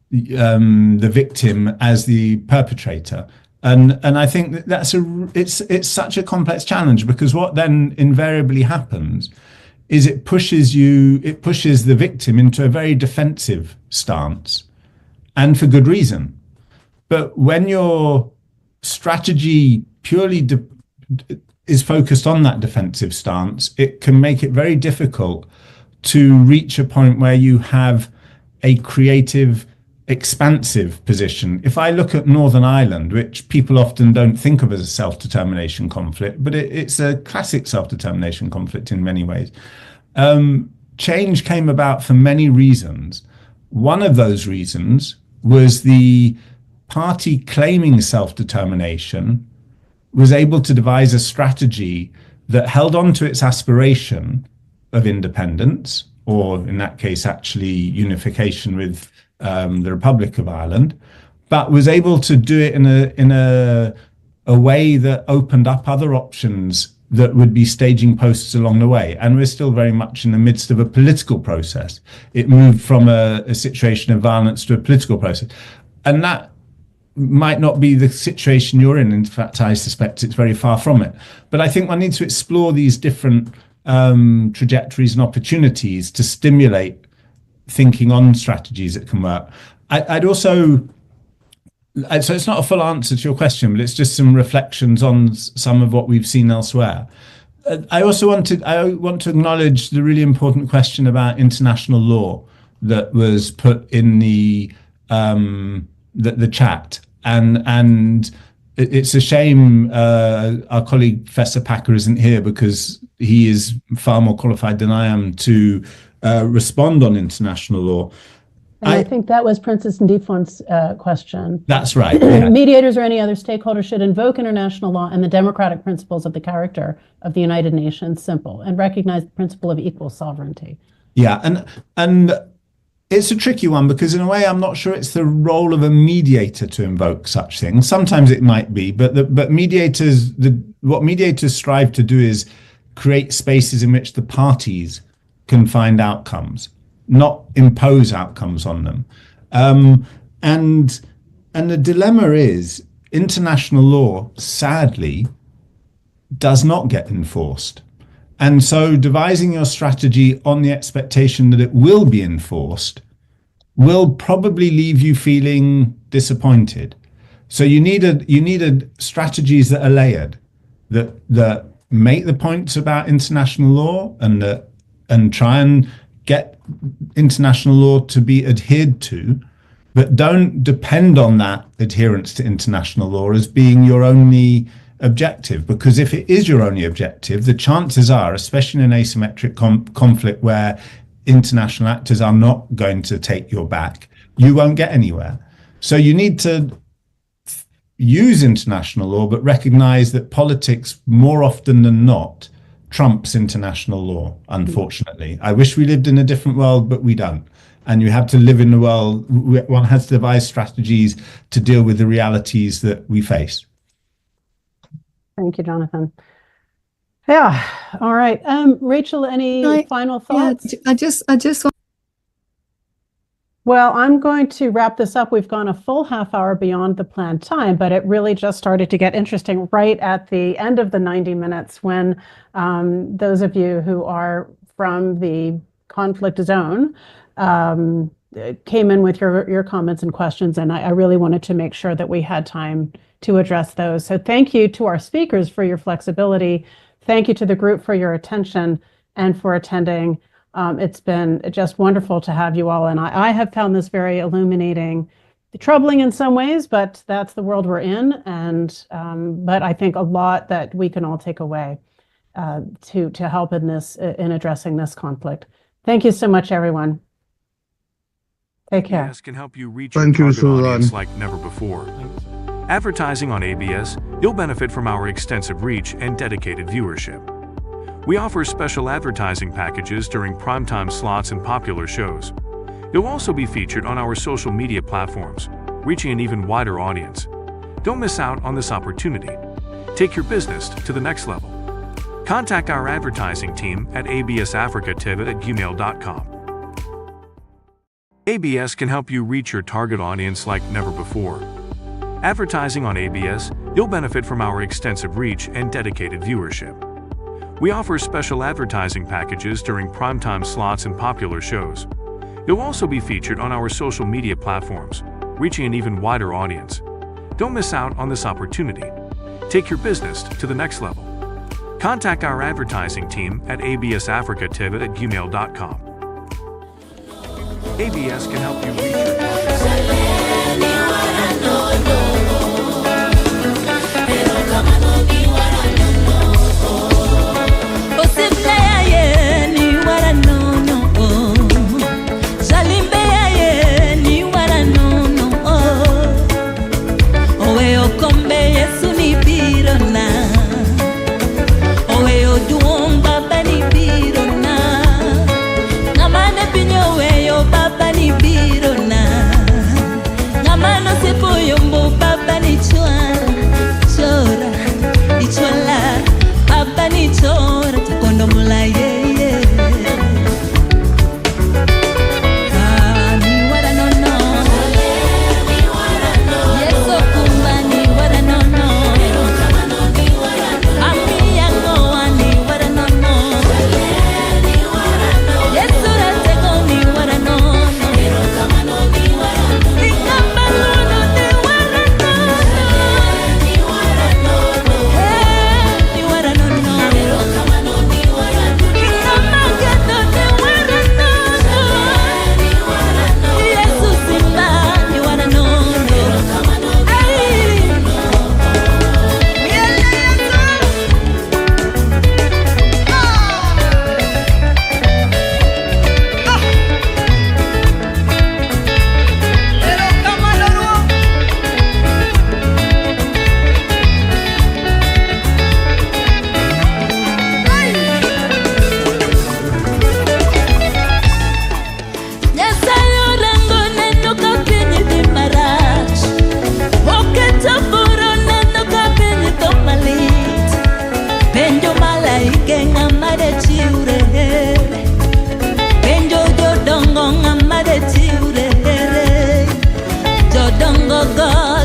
the victim as the perpetrator. And I think it's such a complex challenge, because what then invariably happens is it pushes the victim into a very defensive stance, and for good reason. But when your strategy purely is focused on that defensive stance, it can make it very difficult to reach a point where you have a creative, expansive position. If I look at Northern Ireland, which people often don't think of as a self-determination conflict, but it's a classic self-determination conflict in many ways. Change came about for many reasons. One of those reasons was the party claiming self-determination was able to devise a strategy that held on to its aspiration of independence, or in that case, actually unification with the Republic of Ireland, but was able to do it in a way that opened up other options that would be staging posts along the way. And we're still very much in the midst of a political process. It moved from a situation of violence to a political process. And that might not be the situation you're in. In fact, I suspect it's very far from it. But I think one needs to explore these different trajectories and opportunities to stimulate thinking on strategies that can work. I'd also, so it's not a full answer to your question, but it's just some reflections on some of what we've seen elsewhere. I want to acknowledge the really important question about international law that was put in the chat, and it's a shame our colleague Professor Packer isn't here, because he is far more qualified than I am to respond on international law. And I think that was Princess Ndifon's question. That's right. Yeah. Mediators or any other stakeholder should invoke international law and the democratic principles of the character of the United Nations, simple, and recognize the principle of equal sovereignty. Yeah, and it's a tricky one, because in a way I'm not sure it's the role of a mediator to invoke such things. Sometimes it might be, but what mediators strive to do is create spaces in which the parties can find outcomes, not impose outcomes on them. And the dilemma is international law, sadly, does not get enforced. And so devising your strategy on the expectation that it will be enforced will probably leave you feeling disappointed. So you needed strategies that are layered, that make the points about international law and try and get international law to be adhered to, but don't depend on that adherence to international law as being your only objective, because if it is your only objective, the chances are, especially in an asymmetric conflict where international actors are not going to take your back, you won't get anywhere. So you need to use international law, but recognize that politics more often than not trumps international law, unfortunately. I wish we lived in a different world, but we don't. And you have to live in the world, one has to devise strategies to deal with the realities that we face. Thank you, Jonathan. Yeah, all right. Rachel, any final thoughts? Yeah, I just want. Well, I'm going to wrap this up. We've gone a full half hour beyond the planned time, but it really just started to get interesting right at the end of the 90 minutes when those of you who are from the conflict zone came in with your comments and questions, and I really wanted to make sure that we had time to address those. So thank you to our speakers for your flexibility. Thank you to the group for your attention and for attending. It's been just wonderful to have you all, and I have found this very illuminating, troubling in some ways, but that's the world we're in, and but I think a lot that we can all take away to help in addressing this conflict. Thank you so much, everyone. Take care. ABS can help you reach your target audience like never before. Advertising on ABS, you'll benefit from our extensive reach and dedicated viewership. We offer special advertising packages during primetime slots and popular shows. You'll also be featured on our social media platforms, reaching an even wider audience. Don't miss out on this opportunity. Take your business to the next level. Contact our advertising team at absafricatv@gmail.com. ABS can help you reach your target audience like never before. Advertising on ABS, you'll benefit from our extensive reach and dedicated viewership. We offer special advertising packages during primetime slots and popular shows. You'll also be featured on our social media platforms, reaching an even wider audience. Don't miss out on this opportunity. Take your business to the next level. Contact our advertising team at absafricatv@gmail.com. ABS can help you reach your Go